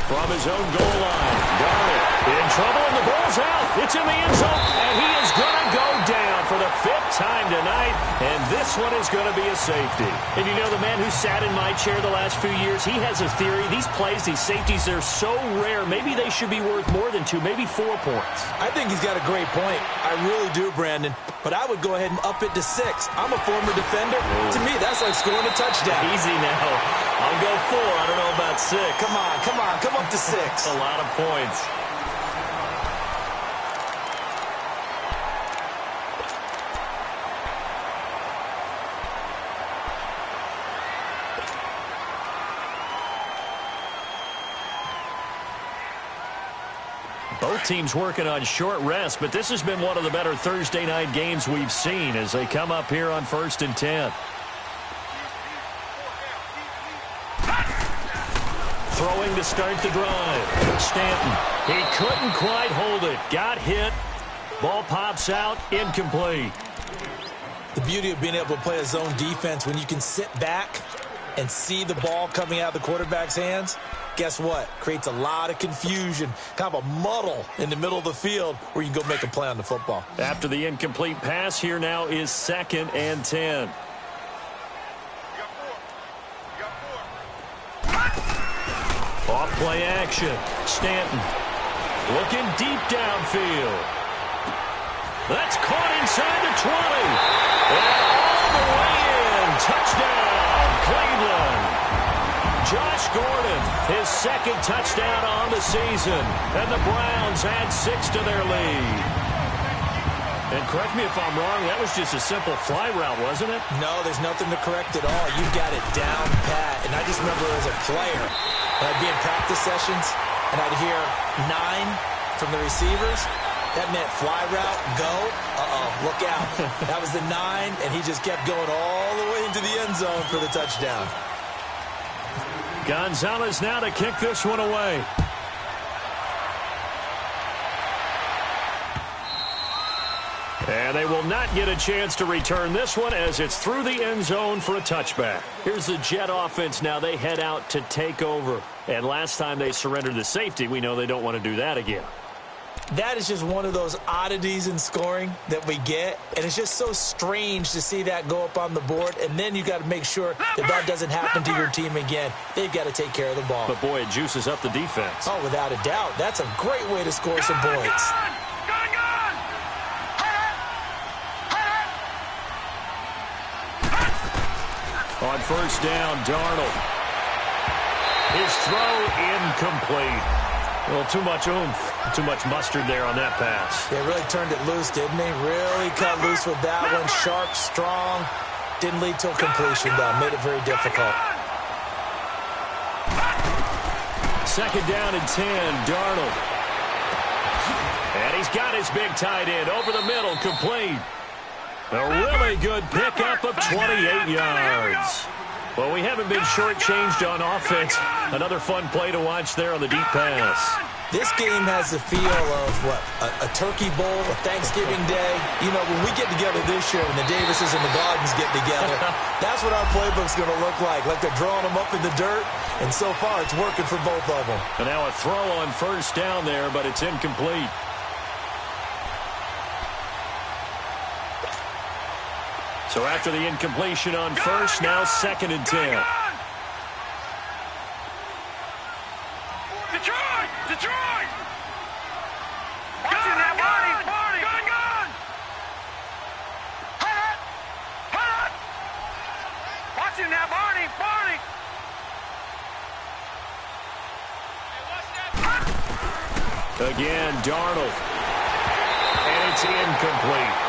From his own goal line, Darnold in trouble, and the ball's out. It's in the end zone, and he is going to go down for the 5th time tonight, and this one is going to be a safety. And you know, the man who sat in my chair the last few years, he has a theory. These plays, these safeties, they're so rare. Maybe they should be worth more than 2, maybe 4 points. I think he's got a great point. I really do, Brandon. But I would go ahead and up it to 6. I'm a former defender. To me, that's like scoring a touchdown. Easy now. I'll go 4. I don't know about 6. Come on. Come up to 6. That's a lot of points. Both teams working on short rest, but this has been one of the better Thursday night games we've seen as they come up here on 1st and 10. Throwing to start the drive. Stanton. He couldn't quite hold it. Got hit. Ball pops out. Incomplete. The beauty of being able to play a zone defense when you can sit back and see the ball coming out of the quarterback's hands, guess what? Creates a lot of confusion, kind of a muddle in the middle of the field where you can go make a play on the football. After the incomplete pass, here now is 2nd and 10. Off play action. Stanton looking deep downfield. That's caught inside the 20. And all the way in. Touchdown, Cleveland. Josh Gordon, his 2nd touchdown on the season. And the Browns add 6 to their lead. And correct me if I'm wrong, that was just a simple fly route, wasn't it? No, there's nothing to correct at all. You got it down pat. And I just remember as a player, when I'd be in practice sessions, and I'd hear 9 from the receivers. That meant fly route, go. Look out. That was the 9, and he just kept going all the way into the end zone for the touchdown. Gonzalez now to kick this one away. And they will not get a chance to return this one as it's through the end zone for a touchback. Here's the Jet offense now. They head out to take over. And last time they surrendered the safety, we know they don't want to do that again. That is just one of those oddities in scoring that we get. And it's just so strange to see that go up on the board. And then you got to make sure that that doesn't happen to your team again. They've got to take care of the ball. But, boy, it juices up the defense. Oh, without a doubt. That's a great way to score some points. On 1st down, Darnold. His throw incomplete. Well, too much oomph, too much mustard there on that pass. They really turned it loose, didn't they? Really cut loose with that one. Sharp, strong. Didn't lead to a completion, though. Made it very difficult. 2nd down and 10, Darnold. And he's got his big tight end over the middle, complete. A really good pickup of 28 yards. Well, we haven't been shortchanged on offense. Another fun play to watch there on the deep pass. This game has the feel of, what, a turkey bowl, a Thanksgiving day. You know, when we get together this year, when the Davises and the Gardens get together, that's what our playbook's going to look like they're drawing them up in the dirt. And so far, it's working for both of them. And now a throw on 1st down there, but it's incomplete. So after the incompletion on 1st, now 2nd and 10. Detroit! Watching that, Barney! Gun! Hut! Watching that, Barney! Again, Darnold. And it's incomplete.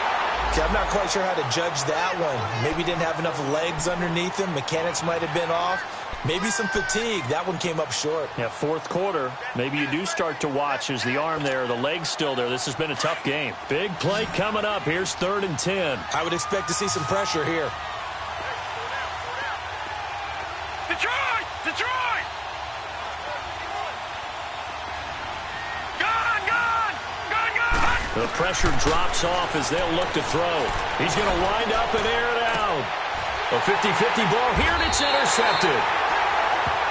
I'm not quite sure how to judge that one. Maybe didn't have enough legs underneath him. Mechanics might have been off. Maybe some fatigue. That one came up short. Yeah, fourth quarter. Maybe you do start to watch as the arm there, the leg's still there. This has been a tough game. Big play coming up. Here's 3rd and 10. I would expect to see some pressure here. Detroit! Detroit! Gun! Gun! Gun! Gun! The pressure drops off as they'll look to throw. He's going to wind up and air it out. A 50-50 ball here, and it's intercepted.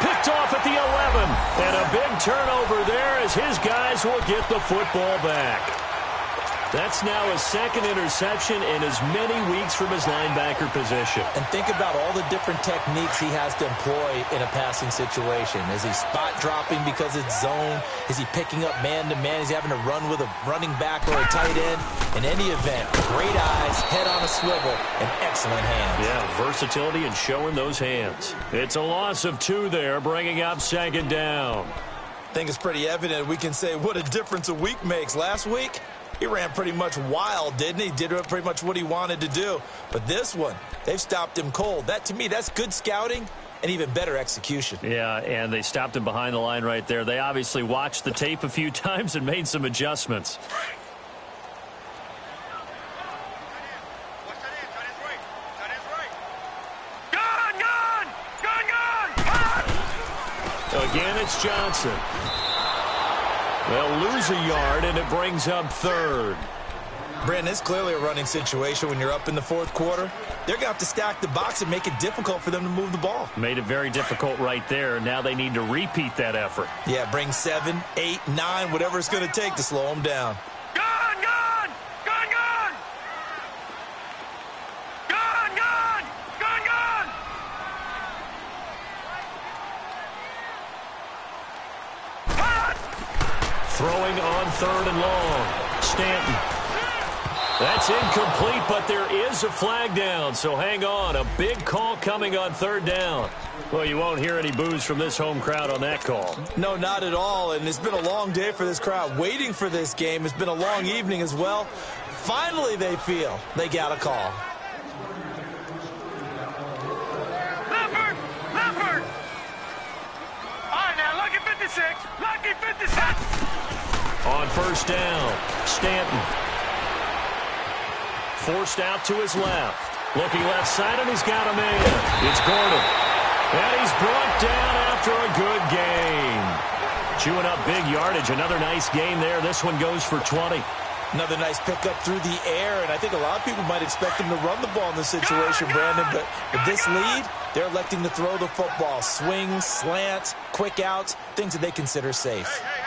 Picked off at the 11. And a big turnover there as his guys will get the football back. That's now his 2nd interception in as many weeks from his linebacker position. And think about all the different techniques he has to employ in a passing situation. Is he spot dropping because it's zone? Is he picking up man-to-man? Is he having to run with a running back or a tight end? In any event, great eyes, head on a swivel, and excellent hands. Yeah, versatility and showing those hands. It's a loss of 2 there, bringing up 2nd down. I think it's pretty evident we can say what a difference a week makes. Last week, he ran pretty much wild, didn't he? Did pretty much what he wanted to do. But this one, they've stopped him cold. That, to me, that's good scouting and even better execution. Yeah, and they stopped him behind the line right there. They obviously watched the tape a few times and made some adjustments. Gun! Gun! Gun! Gun! Again, it's Johnson. They'll lose a yard, and it brings up 3rd. Brandon, it's clearly a running situation when you're up in the 4th quarter. They're going to have to stack the box and make it difficult for them to move the ball. Made it very difficult right there. Now they need to repeat that effort. Yeah, bring 7, 8, 9, whatever it's going to take to slow them down. Gun! Gun! Gun! Gun! Gun! Gun! Gun! Gun! Throwing on 3rd and long. Stanton. That's incomplete, but there is a flag down, so hang on. A big call coming on 3rd down. Well, you won't hear any boos from this home crowd on that call. No, not at all, and it's been a long day for this crowd. Waiting for this game. It's been a long evening as well. Finally, they feel they got a call. Leffert! Leffert! All right, now, lucky 56. Lucky 56. On 1st down, Stanton. Forced out to his left. Looking left side, and he's got a man. It's Gordon. And he's brought down after a good game. Chewing up big yardage. Another nice gain there. This one goes for 20. Another nice pickup through the air, and I think a lot of people might expect him to run the ball in this situation, Brandon, but with this lead, they're electing to throw the football. Swings, slants, quick outs, things that they consider safe. Hey.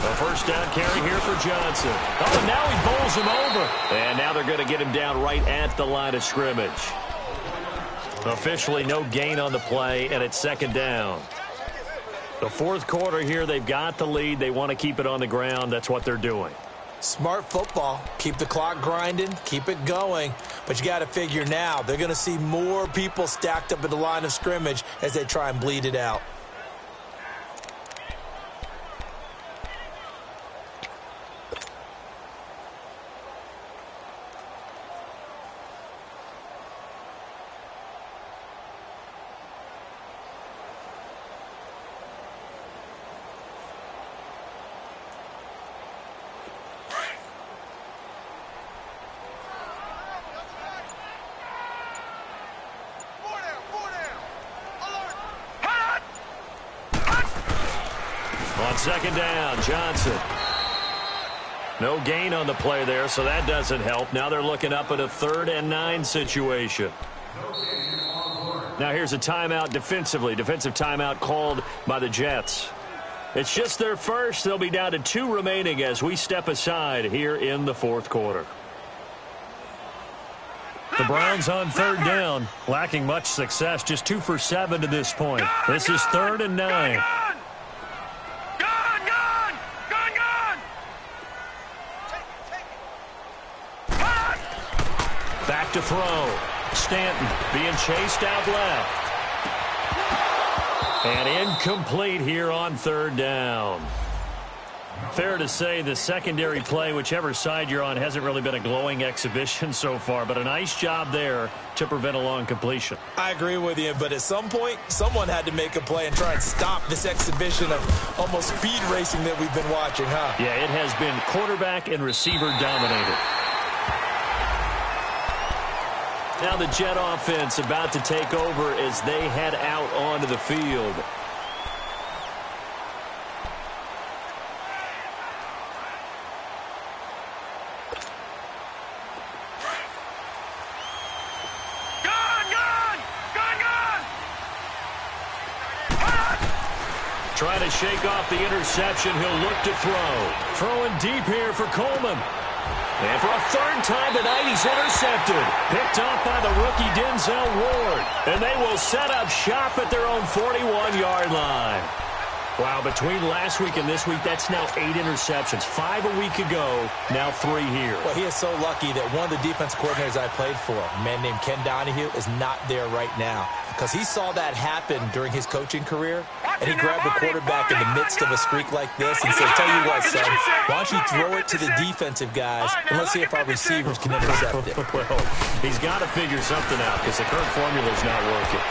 A 1st down carry here for Johnson. Oh, and now he bowls him over. And now they're going to get him down right at the line of scrimmage. Officially no gain on the play, and it's 2nd down. The 4th quarter here, they've got the lead. They want to keep it on the ground. That's what they're doing. Smart football. Keep the clock grinding. Keep it going. But you got to figure now, they're going to see more people stacked up at the line of scrimmage as they try and bleed it out. On 2nd down, Johnson. No gain on the play there, so that doesn't help. Now they're looking up at a 3rd and 9 situation. Now here's a timeout defensively. Defensive timeout called by the Jets. It's just their first. They'll be down to 2 remaining as we step aside here in the 4th quarter. The Browns on 3rd down, lacking much success, just 2 for 7 to this point. This is 3rd and 9. Back to throw. Stanton being chased out left. And incomplete here on 3rd down. Fair to say the secondary play, whichever side you're on, hasn't really been a glowing exhibition so far, but a nice job there to prevent a long completion. I agree with you, but at some point, someone had to make a play and try and stop this exhibition of almost speed racing that we've been watching, huh? Yeah, it has been quarterback and receiver dominated. Now the Jet offense about to take over as they head out onto the field. Trying to shake off the interception. He'll look to throw. Throwing deep here for Coleman. And for a third time tonight, he's intercepted. Picked off by the rookie Denzel Ward. And they will set up shop at their own 41-yard line. Wow, between last week and this week, that's now 8 interceptions. 5 a week ago, now 3 here. Well, he is so lucky that one of the defense coordinators I played for, a man named Ken Donahue, is not there right now. Because he saw that happen during his coaching career, and he grabbed the quarterback in the midst of a streak like this and said, tell you what, son, why don't you throw it to the defensive guys, and let's see if our receivers can intercept it. Well, he's got to figure something out because the current formula's not working.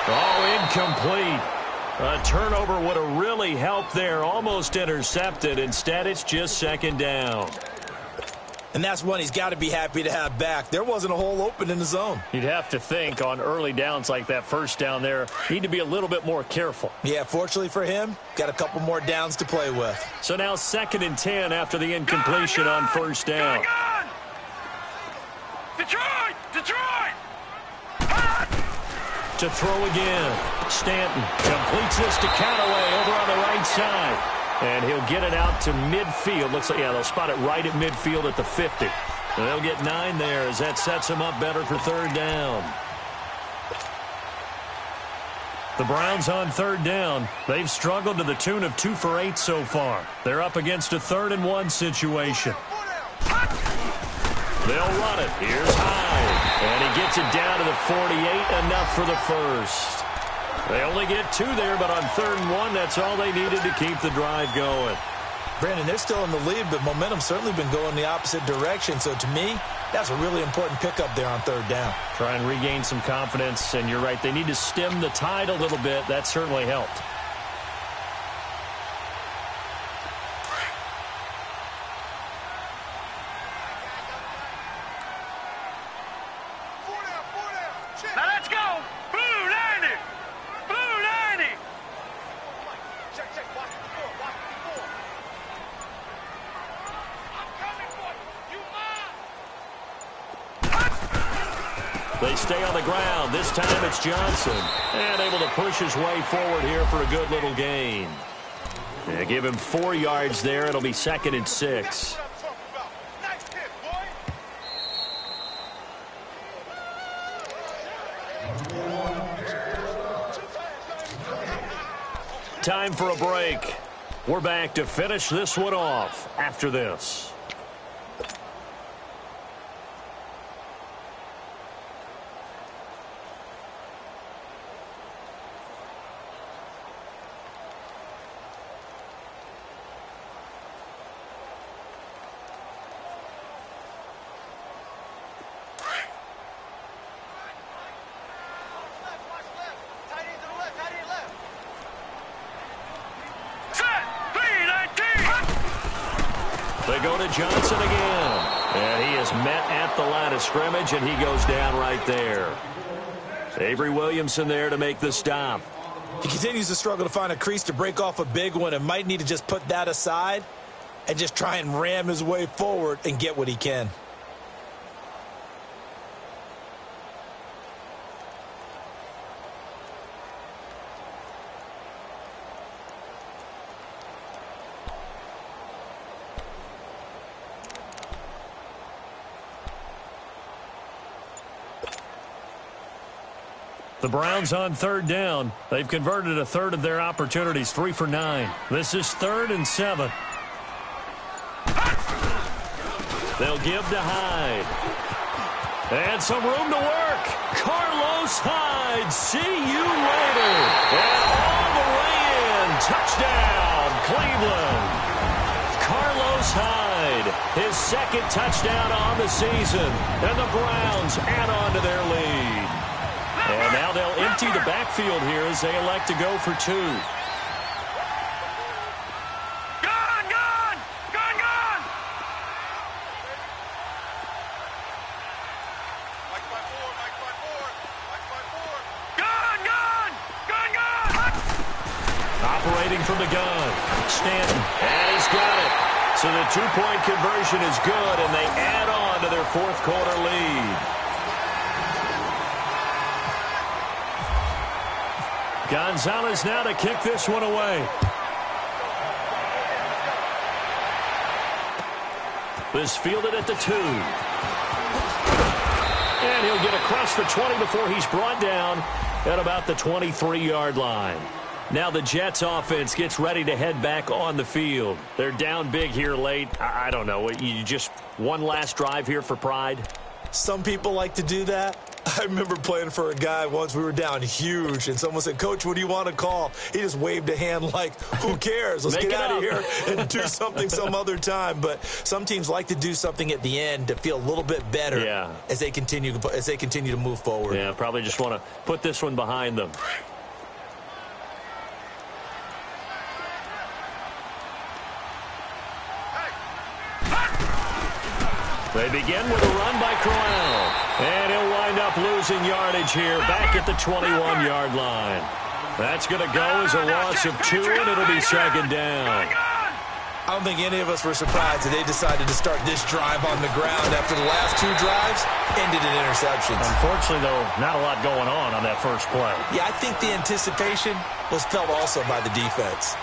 Oh, incomplete. A turnover would have really helped there. Almost intercepted. Instead, it's just second down. And that's one he's got to be happy to have back. There wasn't a hole open in the zone. You'd have to think on early downs like that first down there, need to be a little bit more careful. Yeah, fortunately for him, got a couple more downs to play with. So now 2nd and 10 after the incompletion on first down. Detroit! Detroit! To throw again. Stanton completes this to Callaway over on the right side. And he'll get it out to midfield. Looks like, yeah, they'll spot it right at midfield at the 50. And they'll get 9 there as that sets them up better for third down. The Browns on third down. They've struggled to the tune of 2 for 8 so far. They're up against a 3rd and 1 situation. They'll run it. Here's Hyde. And he gets it down to the 48. Enough for the first. They only get 2 there, but on 3rd and 1, that's all they needed to keep the drive going. Brandon, they're still in the lead, but momentum's certainly been going the opposite direction. So to me, that's a really important pickup there on 3rd down. Try and regain some confidence, and you're right. They need to stem the tide a little bit. That certainly helped. Now let's go! Blue 90! Blue 90! Check, watch the floor, watch the floor. I'm coming for you! You They stay on the ground. This time it's Johnson. And able to push his way forward here for a good little gain. They give him 4 yards there. It'll be 2nd and 6. Time for a break. We're back to finish this one off after this. They go to Johnson again. And he is met at the line of scrimmage, and he goes down right there. Avery Williamson there to make the stop. He continues to struggle to find a crease to break off a big one and might need to just put that aside and just try and ram his way forward and get what he can. The Browns on 3rd down. They've converted a 1/3 of their opportunities, 3 for 9. This is 3rd and 7. They'll give to Hyde. And some room to work. Carlos Hyde, see you later. And all the way in. Touchdown, Cleveland. Hyde, his second touchdown on the season. And the Browns add on to their lead. And now they'll empty the backfield here as they elect to go for 2. Operating from the gun, Stanton, and he's got it. So the 2-point conversion is good, and they add on to their fourth quarter lead. Gonzalez now to kick this one away. This fielded at the 2. And he'll get across the 20 before he's brought down at about the 23-yard line. Now the Jets offense gets ready to head back on the field. They're down big here late. I don't know. You just one last drive here for pride? Some people like to do that. I remember playing for a guy once. We were down huge, and someone said, "Coach, what do you want to call?" He just waved a hand like, who cares? Let's get out of here and do something some other time. But some teams like to do something at the end to feel a little bit better as they continue to move forward. Yeah, probably just want to put this one behind them. They begin with a run by Crowell. And he'll wind up losing yardage here back at the 21-yard line. That's going to go as a loss of 2, and it'll be second down. I don't think any of us were surprised that they decided to start this drive on the ground after the last 2 drives ended in interceptions. Unfortunately, though, not a lot going on that first play. Yeah, I think the anticipation was felt also by the defense.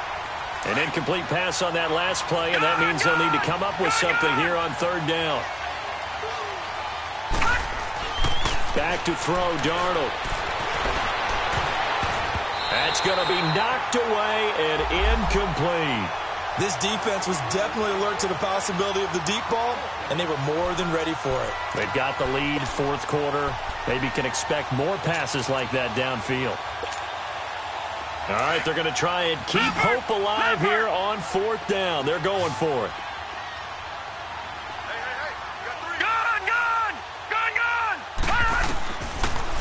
An incomplete pass on that last play, and that means they'll need to come up with something here on third down. Back to throw, Darnold. That's going to be knocked away and incomplete. This defense was definitely alert to the possibility of the deep ball, and they were more than ready for it. They've got the lead, fourth quarter. Maybe can expect more passes like that downfield. All right, they're going to try and keep hope alive here on fourth down. They're going for it.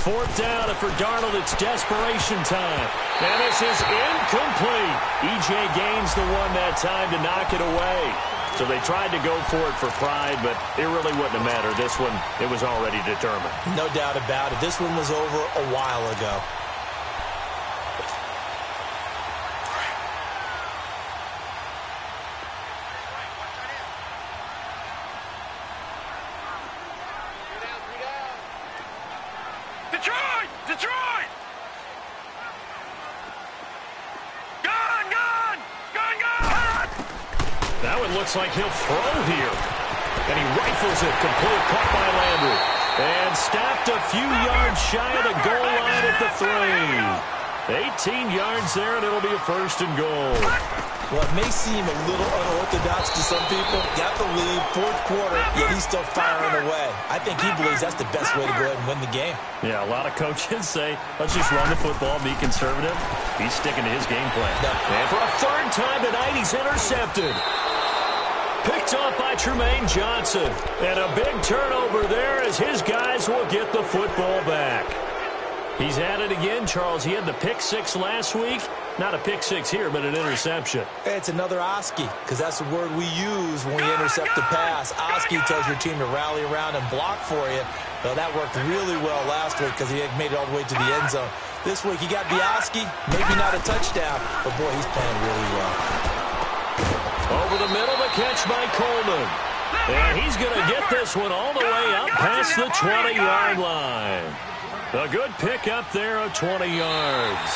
Fourth down, and for Darnold, it's desperation time. And this is incomplete. E.J. Gaines the one that time to knock it away. So they tried to go for it for pride, but it really wouldn't have mattered. This one, it was already determined. No doubt about it. This one was over a while ago. Detroit! Gun! That one looks like he'll throw here. And he rifles it, complete, caught by Landry. And stopped a few yards shy of the goal line at the 3. 18 yards there, and it'll be a first and goal. Well, it may seem a little unorthodox to some people. Got the lead, fourth quarter, yet he's still firing away. I think he believes that's the best way to go ahead and win the game. Yeah, a lot of coaches say, let's just run the football, be conservative. He's sticking to his game plan. And for a third time tonight, he's intercepted. Picked off by Trumaine Johnson. And a big turnover there as his guys will get the football back. He's at it again, Charles. He had the pick 6 last week. Not a pick 6 here, but an interception. It's another Oski, because that's the word we use when we intercept the pass. Oski tells your team to rally around and block for you. Well, that worked really well last week because he had made it all the way to the end zone. This week, he got the Oski, maybe not a touchdown, but boy, he's playing really well. Over the middle, the catch by Coleman. And he's going to get this one all the way up past the 20-yard line. A good pick up there of 20 yards.